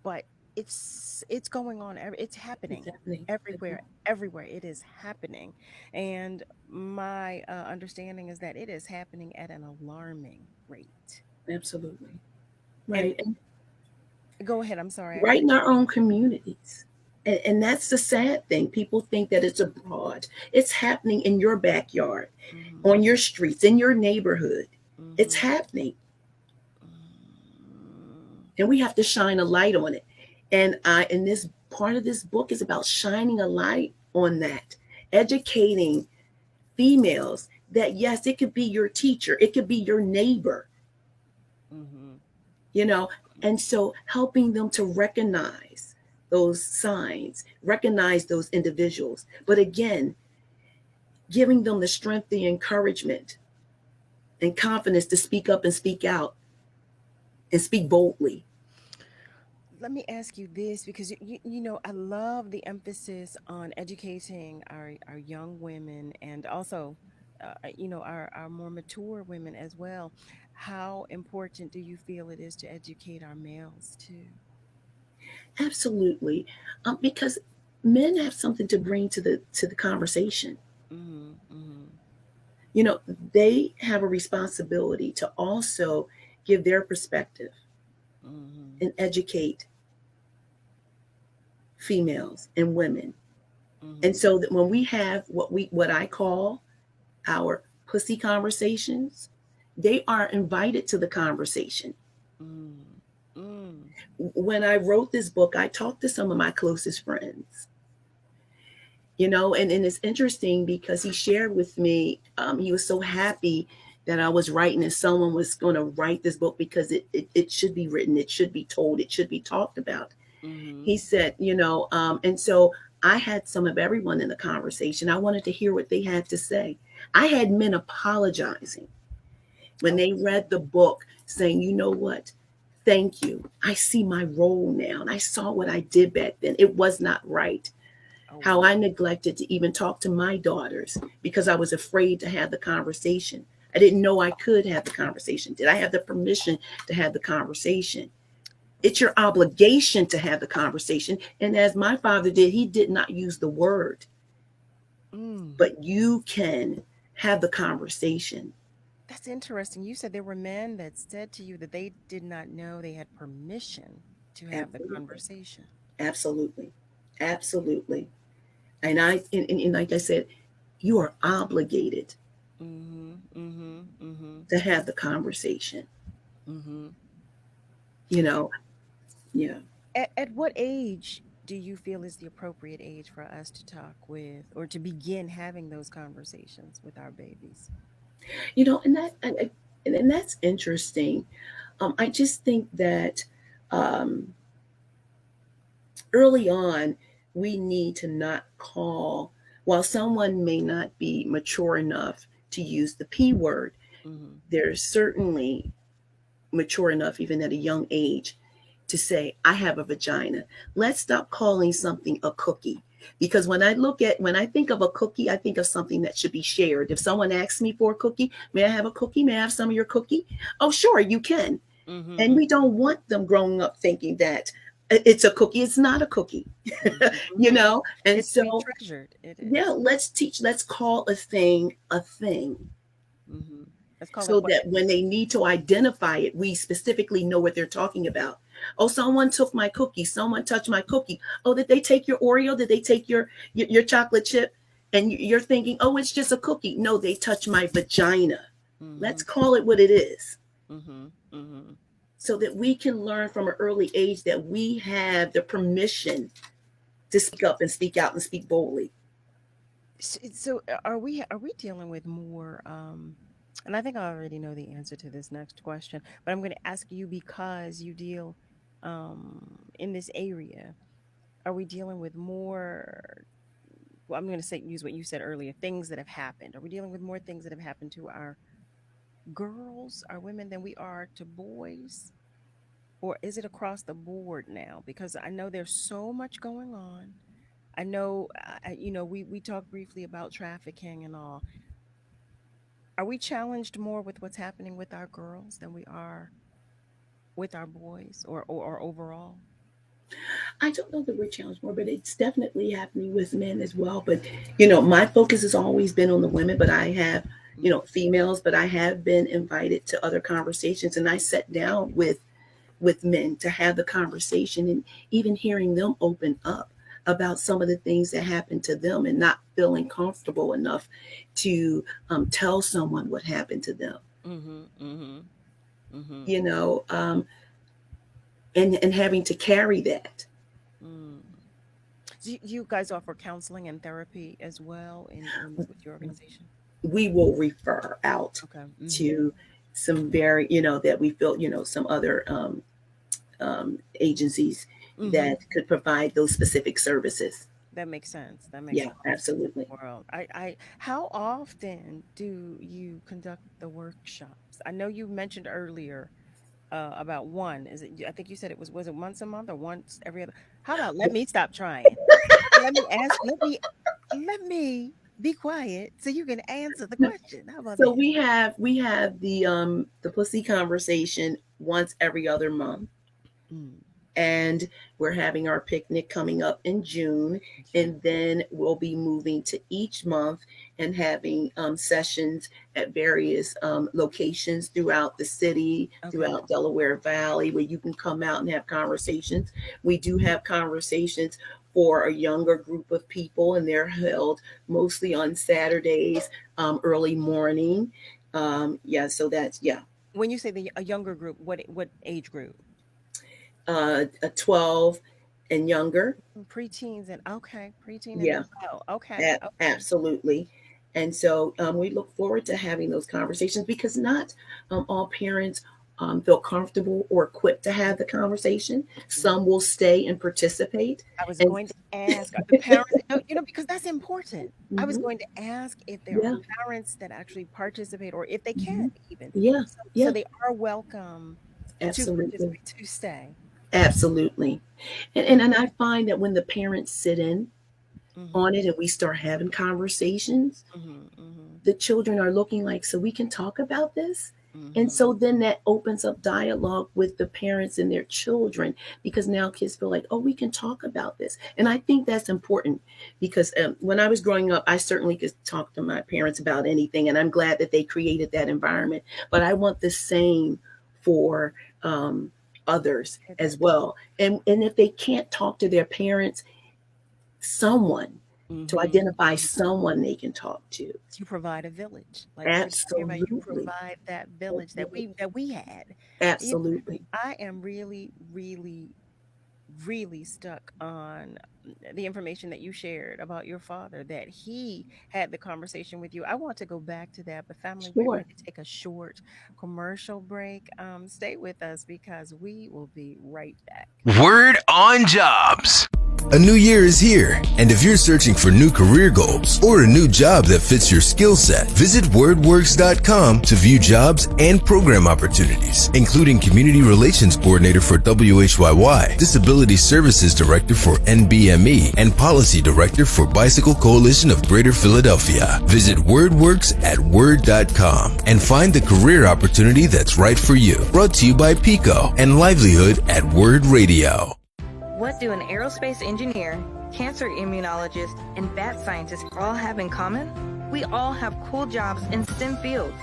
but it's going on. It's happening everywhere. It is happening, and my understanding is that it is happening at an alarming rate. Absolutely. And Right. go ahead. I'm sorry. I Right cut in you. our own communities. And that's the sad thing. People think that it's abroad. It's happening in your backyard, on your streets, in your neighborhood. It's happening. And we have to shine a light on it. And in this part of this book is about shining a light on that, educating females that yes, it could be your teacher, it could be your neighbor, and so helping them to recognize those signs, recognize those individuals. But again, giving them the strength, the encouragement, and confidence to speak up and speak out and speak boldly. Let me ask you this, because I love the emphasis on educating our young women, and also our more mature women as well. How important do you feel it is to educate our males too? Absolutely, because men have something to bring to the conversation. They have a responsibility to also give their perspective and educate females and women. And so that when we have what I call our pussy conversations, they are invited to the conversation. When I wrote this book, I talked to some of my closest friends, and it's interesting because he shared with me, he was so happy that I was writing and someone was going to write this book because it should be written, it should be told, it should be talked about. He said, and so I had some of everyone in the conversation. I wanted to hear what they had to say. I had men apologizing when they read the book, saying, you know what? Thank you. I see my role now. And I saw what I did back then. It was not right. How I neglected to even talk to my daughters because I was afraid to have the conversation. I didn't know I could have the conversation. Did I have the permission to have the conversation? It's your obligation to have the conversation. And as my father did, he did not use the word, but you can have the conversation. That's interesting. You said there were men that said to you that they did not know they had permission to have the conversation. Absolutely. Absolutely. And like I said, you are obligated to have the conversation. Yeah. At what age do you feel is the appropriate age for us to talk with or to begin having those conversations with our babies? And that's interesting. I just think that early on, we need to not call, while someone may not be mature enough to use the P word, they're certainly mature enough, even at a young age, to say, I have a vagina. Let's stop calling something a cookie. Because when I think of a cookie, I think of something that should be shared. If someone asks me for a cookie, may I have a cookie? May I have some of your cookie? Oh, sure, you can. Mm-hmm. And we don't want them growing up thinking that it's a cookie. It's not a cookie, you know? And It's to be treasured. It is. yeah, let's call a thing a thing. Mm-hmm. Let's call So it that when they need to identify it, we specifically know what they're talking about. Oh, someone took my cookie. Someone touched my cookie. Oh, did they take your Oreo? Did they take your chocolate chip? And you're thinking, oh, it's just a cookie. No, they touched my vagina. Mm-hmm. Let's call it what it is. Mm-hmm. Mm-hmm. So that we can learn from an early age that we have the permission to speak up and speak out and speak boldly. So are we dealing with more and I think I already know the answer to this next question, but I'm going to ask you because you deal in this area. Are we dealing with more, well, I'm going to say use what you said earlier, things that have happened? Are we dealing with more things that have happened to our girls, our women, than we are to boys? Or is it across the board now? Because I know there's so much going on. I know, we talked briefly about trafficking and all. Are we challenged more with what's happening with our girls than we are with our boys or overall? I don't know that we're challenged more, but it's definitely happening with men as well. But, my focus has always been on the women, but I have, females, but I have been invited to other conversations, and I sat down with men to have the conversation, and even hearing them open up about some of the things that happened to them and not feeling comfortable enough to tell someone what happened to them. Mm-hmm, mm-hmm, mm-hmm. And having to carry that. Do you guys offer counseling and therapy as well with your organization? We will refer out to some very, that we feel, some other agencies that could provide those specific services. That makes sense. That makes sense. Absolutely. World. How often do you conduct the workshops? I know you mentioned earlier about one. Is it? I think you said was it once a month or once every other? How about let me stop trying? Let me ask. Let me be quiet so you can answer the question. How about so that? we have the pussy conversation once every other month. And we're having our picnic coming up in June. And then we'll be moving to each month and having sessions at various locations throughout the city, throughout Delaware Valley, where you can come out and have conversations. We do have conversations for a younger group of people, and they're held mostly on Saturdays, early morning. So that's, When you say a younger group, what age group? 12 and younger. Preteens and preteen and well. Okay. Absolutely. And so we look forward to having those conversations, because not all parents feel comfortable or equipped to have the conversation. Some will stay and participate. I was going to ask, are the parents, because that's important. Mm-hmm. I was going to ask if there are parents that actually participate, or if they can even. So they are welcome to stay. Absolutely. And I find that when the parents sit in on it and we start having conversations, the children are looking like, so we can talk about this. And so then that opens up dialogue with the parents and their children, because now kids feel like, oh, we can talk about this. And I think that's important, because when I was growing up, I certainly could talk to my parents about anything. And I'm glad that they created that environment. But I want the same for others as well. And if they can't talk to their parents, someone to identify someone they can talk to. You provide a village. Like absolutely. You provide that village that we had. Absolutely. I am really, really, really stuck on the information that you shared about your father, that he had the conversation with you. I want to go back to that, but family, we're going to take a short commercial break. Stay with us, because we will be right back. Word on Jobs. A new year is here, and if you're searching for new career goals or a new job that fits your skill set, visit WordWorks.com to view jobs and program opportunities, including Community Relations Coordinator for WHYY, Disability Services Director for NBME, and Policy Director for Bicycle Coalition of Greater Philadelphia. Visit WordWorks at WURD.com and find the career opportunity that's right for you. Brought to you by Pico and Livelihood at WURD Radio. What do an aerospace engineer, cancer immunologist, and bat scientist all have in common? We all have cool jobs in STEM fields.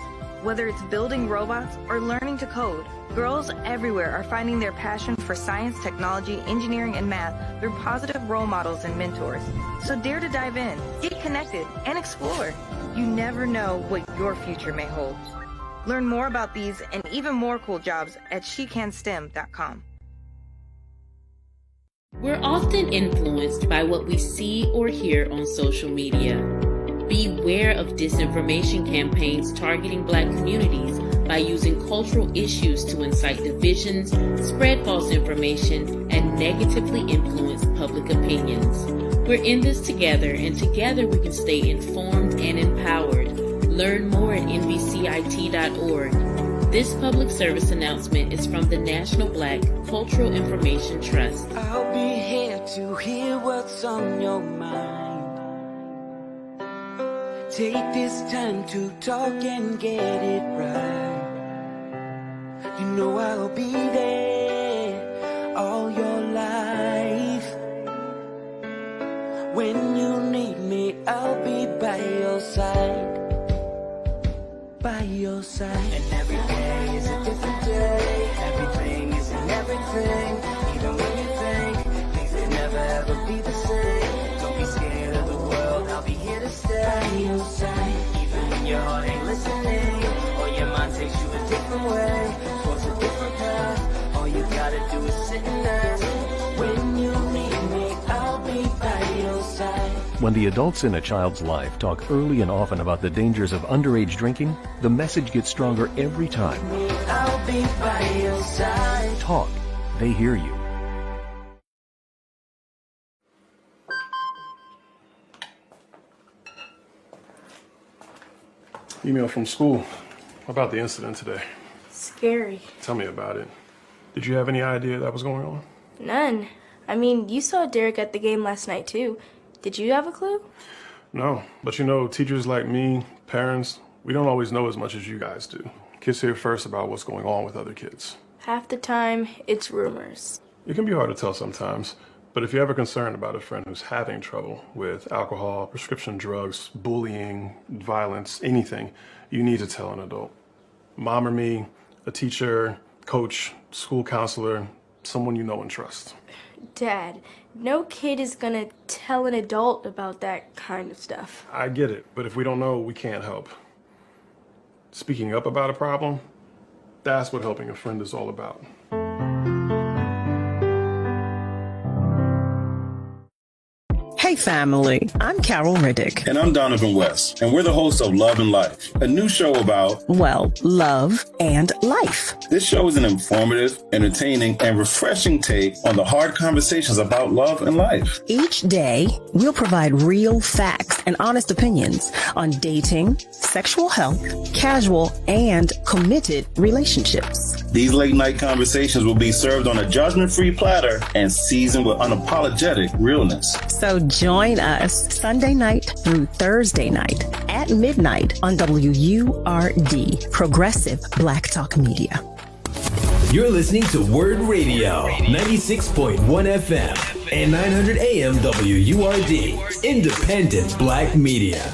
Whether it's building robots or learning to code, girls everywhere are finding their passion for science, technology, engineering, and math through positive role models and mentors. So dare to dive in, get connected, and explore. You never know what your future may hold. Learn more about these and even more cool jobs at shecanstem.com. We're often influenced by what we see or hear on social media. Beware of disinformation campaigns targeting Black communities by using cultural issues to incite divisions, spread false information, and negatively influence public opinions. We're in this together, and together we can stay informed and empowered. Learn more at nbcit.org. This public service announcement is from the National Black Cultural Information Trust. I'll be here to hear what's on your mind. Take this time to talk and get it right. You know I'll be there all your life. When you need me, I'll be by your side. By your side. And every day is a different day. Everything is in everything. Even when you think things will never ever be the same. Don't be scared of the world, I'll be here to stay. By your side. Even when your heart ain't listening, or your mind takes you a different way, towards a different path. All you gotta do is sit and ask. When you need me, I'll be by your side. When the adults in a child's life talk early and often about the dangers of underage drinking, the message gets stronger every time. I'll be by your side. Talk. They hear you. Email from school about the incident today. Scary. Tell me about it. Did you have any idea that was going on? None. I mean, you saw Derek at the game last night too. Did you have a clue? No, but you know, teachers like me, parents, we don't always know as much as you guys do. Kids hear first about what's going on with other kids. Half the time, it's rumors. It can be hard to tell sometimes, but if you're ever concerned about a friend who's having trouble with alcohol, prescription drugs, bullying, violence, anything, you need to tell an adult. Mom or me, a teacher, coach, school counselor, someone you know and trust. Dad, no kid is gonna tell an adult about that kind of stuff. I get it, but if we don't know, we can't help. Speaking up about a problem, that's what helping a friend is all about. Hey family, I'm Carol Riddick. And I'm Donavan S. And we're the hosts of Love and Life, a new show about, well, love and life. This show is an informative, entertaining, and refreshing take on the hard conversations about love and life. Each day, we'll provide real facts and honest opinions on dating, sexual health, casual, and committed relationships. These late night conversations will be served on a judgment-free platter and seasoned with unapologetic realness. So join us Sunday night through Thursday night at midnight on WURD, Progressive Black Talk Media. You're listening to WURD Radio, 96.1 FM and 900 AM WURD, independent Black media.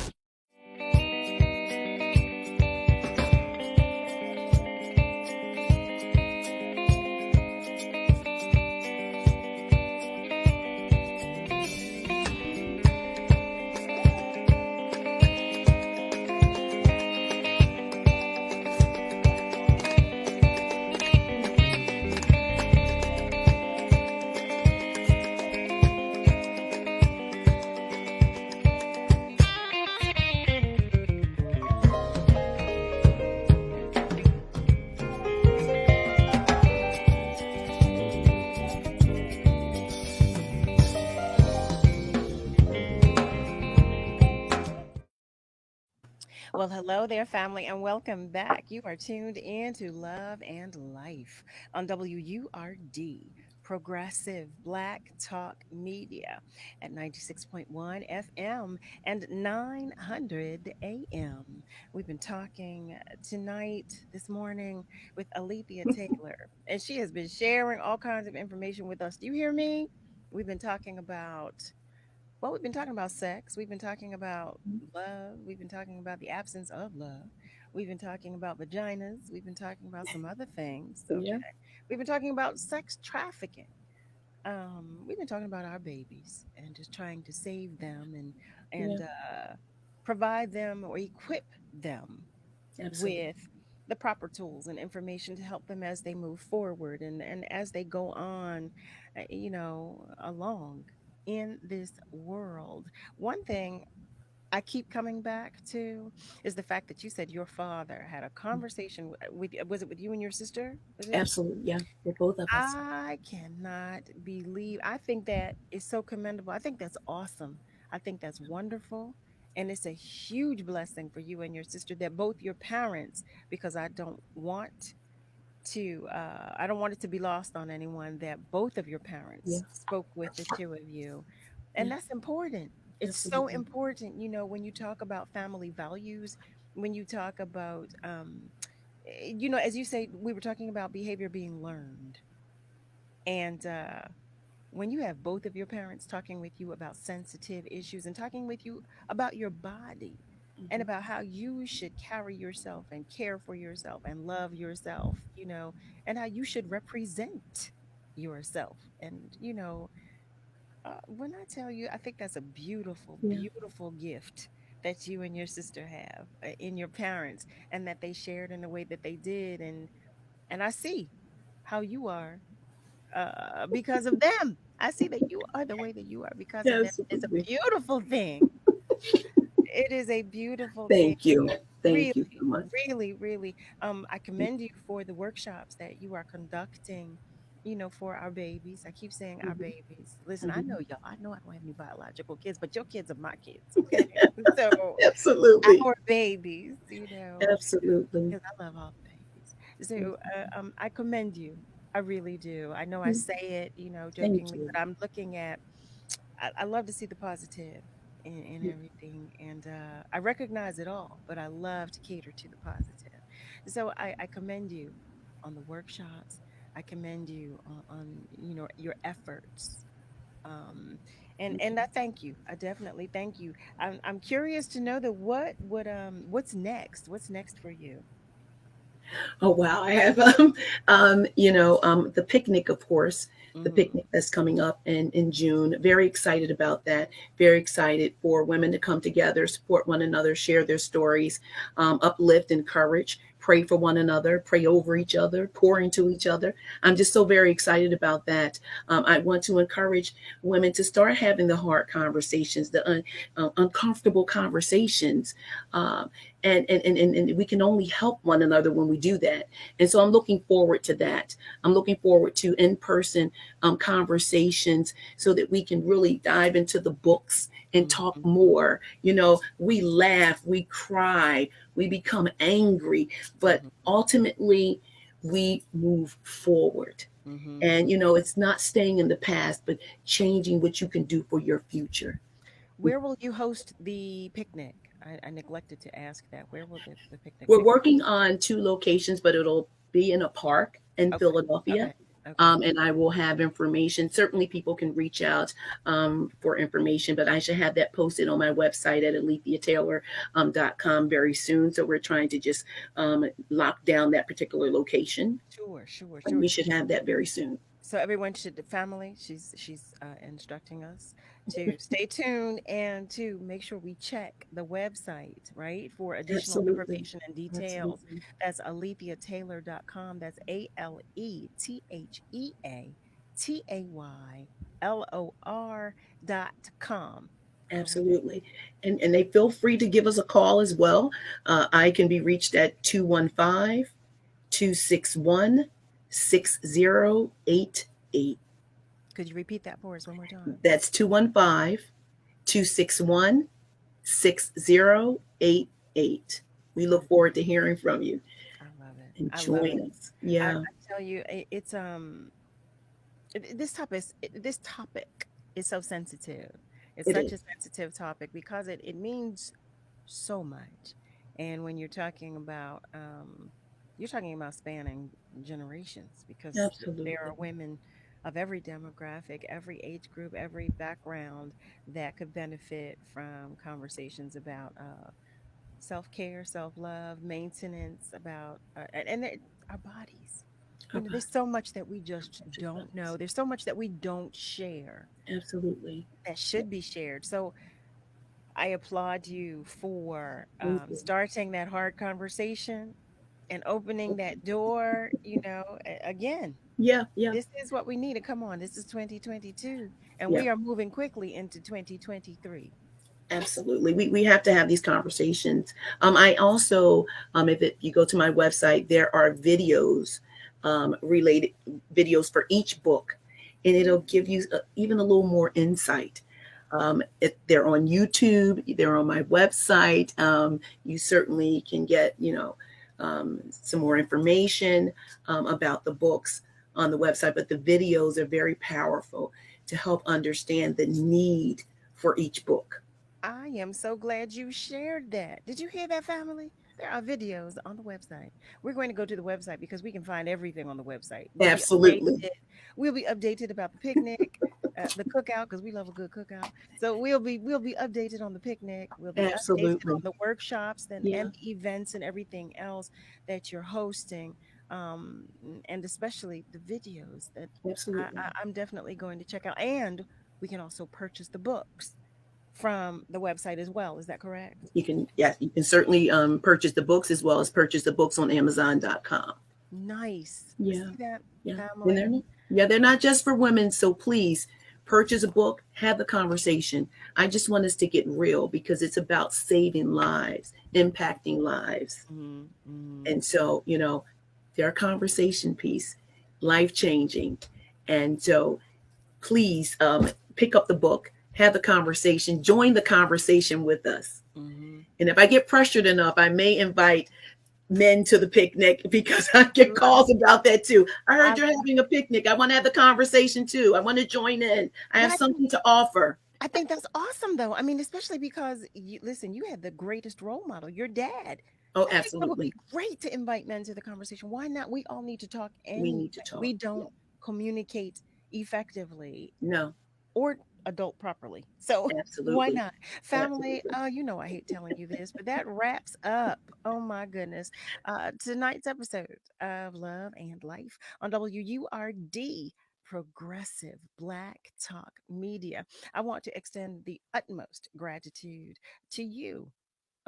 Well, hello there, family, and welcome back. You are tuned in to Love and Life on WURD, Progressive Black Talk Media at 96.1 FM and 900 AM. We've been talking tonight, this morning, with Alethea Taylor, and she has been sharing all kinds of information with us. Do you hear me? We've been talking about we've been talking about sex. We've been talking about love. We've been talking about the absence of love. We've been talking about vaginas. We've been talking about some other things. Okay. Yeah. We've been talking about sex trafficking. We've been talking about our babies and just trying to save them and Yeah. provide them or equip them Absolutely. with the proper tools and information to help them as they move forward and as they go on, along in this world. One thing I keep coming back to is the fact that you said your father had a conversation was it with you and your sister? Was it? Absolutely. Yeah. For both of us. I cannot believe. I think that is so commendable. I think that's awesome. I think that's wonderful. And it's a huge blessing for you and your sister that both your parents, because I don't want it to be lost on anyone that both of your Yeah. parents spoke with the two of you. And Yeah. that's important. It's so Absolutely. important, when you talk about family values, when you talk about, as you say, we were talking about behavior being learned. And when you have both of your parents talking with you about sensitive issues and talking with you about your body and about how you should carry yourself and care for yourself and love yourself, and how you should represent yourself. And, when I tell you, I think that's a beautiful, Yeah. beautiful gift that you and your sister have in your parents and that they shared in the way that they did. And I see how you are because of them. I see that you are the way that you are because of them. It's a Absolutely. beautiful thing. It is a beautiful thing. Thank you. Really, Thank you so much. really, really. I commend you for the workshops that you are conducting, for our babies. I keep saying our Mhm. babies. Listen, I know Mhm. y'all. I know I don't have any biological kids, but your kids are my kids, okay? So Absolutely. our babies, Absolutely. because I love all the babies. So I commend you. I really do. I know I Mm. say it, Thank jokingly, you. but I'm looking at. I love to see the positive in Yeah. everything, and I recognize it all. But I love to cater to the positive. So I commend you on the workshops. I commend you on your efforts. Um, and I thank you. I definitely thank you. I'm curious to know that what's next? What's next for you? Oh wow, I have the picnic, of course, the Hmm. picnic that's coming up in June. Very excited about that. Very excited for women to come together, support one another, share their stories, uplift, encourage, pray for one another, pray over each other, pour into each other. I'm just so very excited about that. I want to encourage women to start having the hard conversations, the uncomfortable conversations. Um, and we can only help one another when we do that. And so I'm looking forward to that. I'm looking forward to in-person conversations so that we can really dive into the books and talk Hmm. more. We laugh, we cry, we become angry, but Hmm. ultimately we move forward. Hmm. And it's not staying in the past, but changing what you can do for your future. Where will you host the picnic? I neglected to ask that. Where will the picnic We're take place? working on two locations, but it'll be in a park in Okay. Philadelphia. Okay. Okay. And I will have information. Certainly, people can reach out for information, but I should have that posted on my website at aletheataylor.com very soon. So we're trying to just lock down that particular location. Sure, sure, And sure. we should have that very soon. So everyone should, the family, she's instructing us to stay tuned and to make sure we check the website, right, for additional Absolutely. information and details. Absolutely. That's aletheataylor.com. That's ALETHEAYLOR.com. Correct. Absolutely. And they feel free to give us a call as well. I can be reached at 215-261-6088. Could you repeat that for us one more time? That's 215-261-6088. We look forward to hearing from you I love it. and I love join it. us. I Yeah, tell you, this topic is so sensitive. It's it such is. a sensitive topic because it means so much. And when you're talking about spanning generations because there are Absolutely. women of every demographic, every age group, every background that could benefit from conversations about self-care, self-love, maintenance, about our bodies. Oh, There's so much that we just don't know. There's so much that we don't share absolutely. that should be shared. So I applaud you for Thank you. starting that hard conversation and opening that door. Again, Yeah, yeah. this is what we need to come on. This is 2022, and Yeah. we are moving quickly into 2023. Absolutely. We have to have these conversations. I also, if you go to my website, there are videos, related videos for each book, and it'll give you even a little more insight. They're on YouTube, they're on my website. You certainly can get, some more information about the books on the website, but the videos are very powerful to help understand the need for each book. I am so glad you shared that. Did you hear that, family? There are videos on the website. We're going to go to the website because we can find everything on the website. We'll be Absolutely. updated. We'll be updated about the picnic, the cookout, because we love a good cookout. So we'll be updated on the picnic. We'll be updated Absolutely. on the workshops Yeah. and the events and everything else that you're hosting. And especially the videos that Absolutely. I'm definitely going to check out. And we can also purchase the books from the website as well. Is that correct? You can certainly purchase the books as well as purchase the books on Amazon.com. Nice. Yeah. See that, Yeah. family? They're not just for women. So please purchase a book, have the conversation. I just want us to get real because it's about saving lives, impacting lives. Mm-hmm. And so, they're a conversation piece, life changing. And so please pick up the book, have the conversation, join the conversation with us. Mm-hmm. And if I get pressured enough, I may invite men to the picnic because I get calls about that too. I heard you're having a picnic. I want to have the conversation too. I want to join in. I have something to offer. I think that's awesome though. I mean, especially because you had the greatest role model, your dad. Oh, It would absolutely. be great to invite men to the conversation. Why not? We all need to talk We need to talk. We don't communicate effectively. No. Or adult properly. So absolutely. Why not? Family, I hate telling you this, but that wraps up, oh my goodness, tonight's episode of Love and Life on WURD, Progressive Black Talk Media. I want to extend the utmost gratitude to you.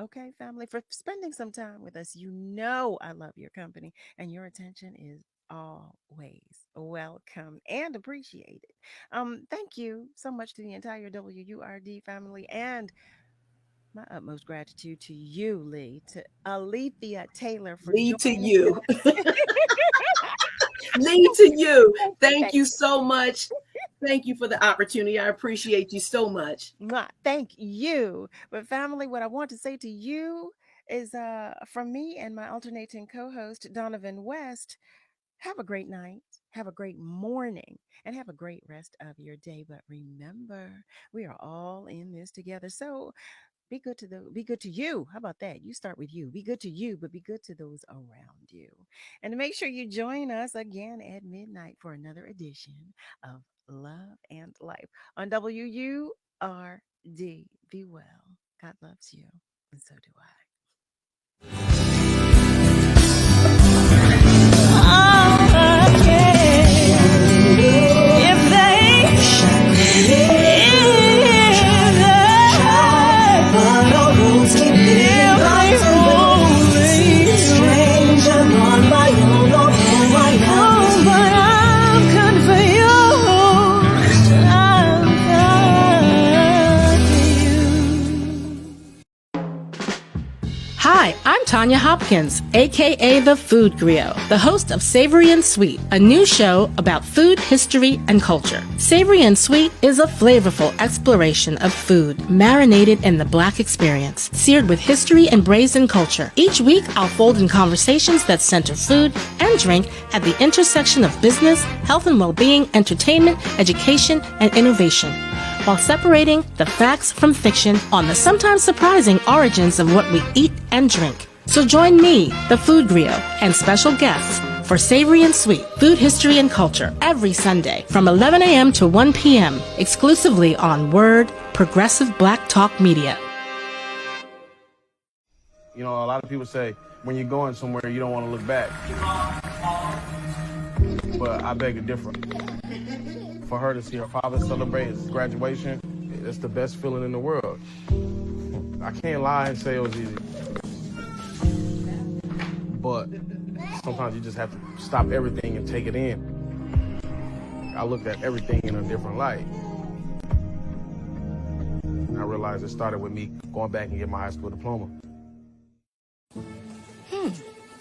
Okay, family, for spending some time with us. I love your company and your attention is always welcome and appreciated. Thank you so much to the entire WURD family and my utmost gratitude to you, Lee, to Alethea Taylor for Lee to joining you. us. Lee to you. Thank you so much. Thank you for the opportunity. I appreciate you so much. Thank you. But family, what I want to say to you is from me and my alternating co-host, Donavan West, have a great night, have a great morning, and have a great rest of your day. But remember, we are all in this together. So be good to you. How about that? You start with you. Be good to you, but be good to those around you. And make sure you join us again at midnight for another edition of Love and Life on WURD. Be well. God loves you, and so do I. Hi, I'm Tanya Hopkins, aka the Food Griot, the host of Savory and Sweet, a new show about food, history, and culture. Savory and Sweet is a flavorful exploration of food, marinated in the Black experience, seared with history and brazen culture. Each week, I'll fold in conversations that center food and drink at the intersection of business, health and well-being, entertainment, education, and innovation, while separating the facts from fiction on the sometimes surprising origins of what we eat and drink. So join me, the Food Griot, and special guests for Savory and Sweet, Food, History, and Culture every Sunday from 11 a.m. to 1 p.m. exclusively on WURD, Progressive Black Talk Media. You know, a lot of people say when you're going somewhere, you don't want to look back. But I beg to differ. For her to see her father celebrate his graduation, it's the best feeling in the world. I can't lie and say it was easy. But sometimes you just have to stop everything and take it in. I looked at everything in a different light. I realized it started with me going back and getting my high school diploma.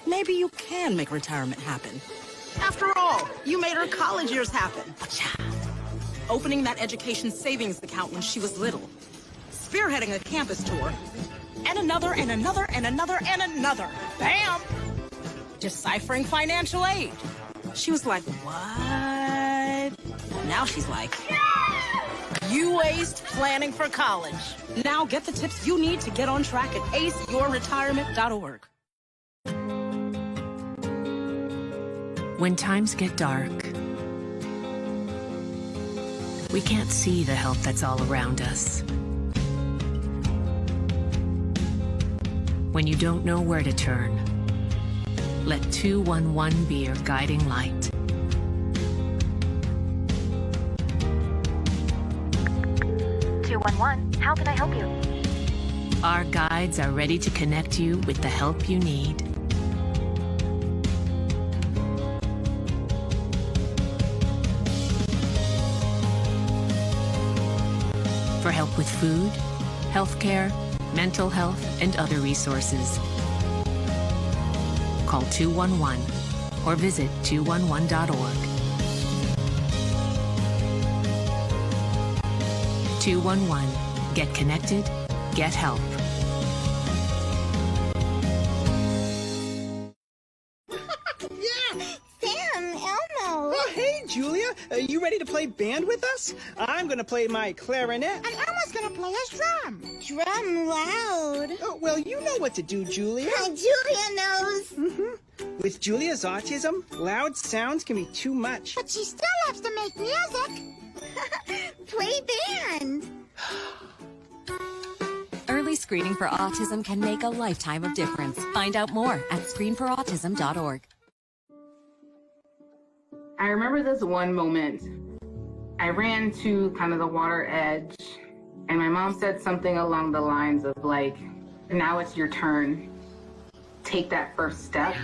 Maybe you can make retirement happen. After all, you made her college years happen. Opening that education savings account when she was little. Spearheading a campus tour. And another, and another, and another, and another. Bam! Deciphering financial aid. She was like, what? Now she's like, you aced planning for college. Now get the tips you need to get on track at aceyourretirement.org. When times get dark, we can't see the help that's all around us. When you don't know where to turn, let 211 be your guiding light. How can I help you? Our guides are ready to connect you with the help you need. For help with food, healthcare, mental health, and other resources. Call 211 or visit 211.org. 211. Get connected, get help. Oh, hey, Julia. You ready to play band with us? I'm going to play my clarinet. And Elmo's going to play his drum. Drum loud. Oh, well, you know what to do, Julia. Julia knows. With Julia's autism, loud sounds can be too much. But she still loves to make music. Play band. Early screening for autism can make a lifetime of difference. Find out more at screenforautism.org. I remember this one moment. I ran to kind of the water edge, and my mom said something along the lines of like, now it's your turn. Take that first step.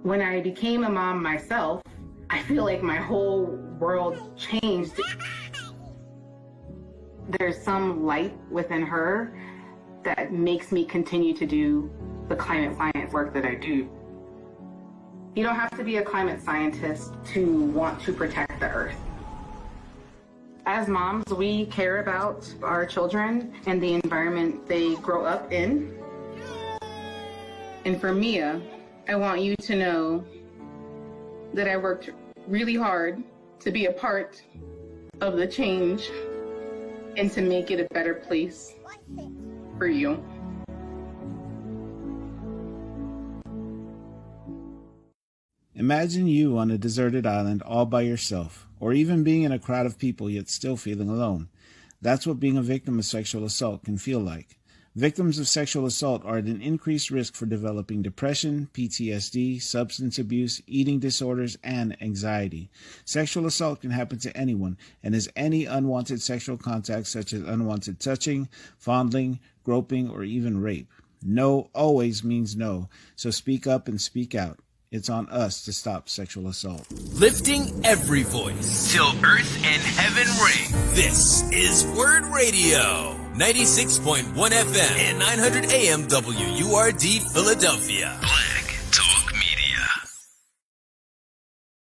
When I became a mom myself, I feel like my whole world changed. There's some light within her that makes me continue to do the climate science work that I do. You don't have to be a climate scientist to want to protect the earth. As moms, we care about our children and the environment they grow up in. And for Mia, I want you to know that I worked really hard to be a part of the change and to make it a better place for you. Imagine you on a deserted island all by yourself, or even being in a crowd of people yet still feeling alone. That's what being a victim of sexual assault can feel like. Victims of sexual assault are at an increased risk for developing depression, PTSD, substance abuse, eating disorders, and anxiety. Sexual assault can happen to anyone and is any unwanted sexual contact such as unwanted touching, fondling, groping, or even rape. No always means no, so speak up and speak out. It's on us to stop sexual assault. Lifting every voice till earth and heaven ring. This is WURD Radio. 96.1 FM and 900 AM WURD Philadelphia.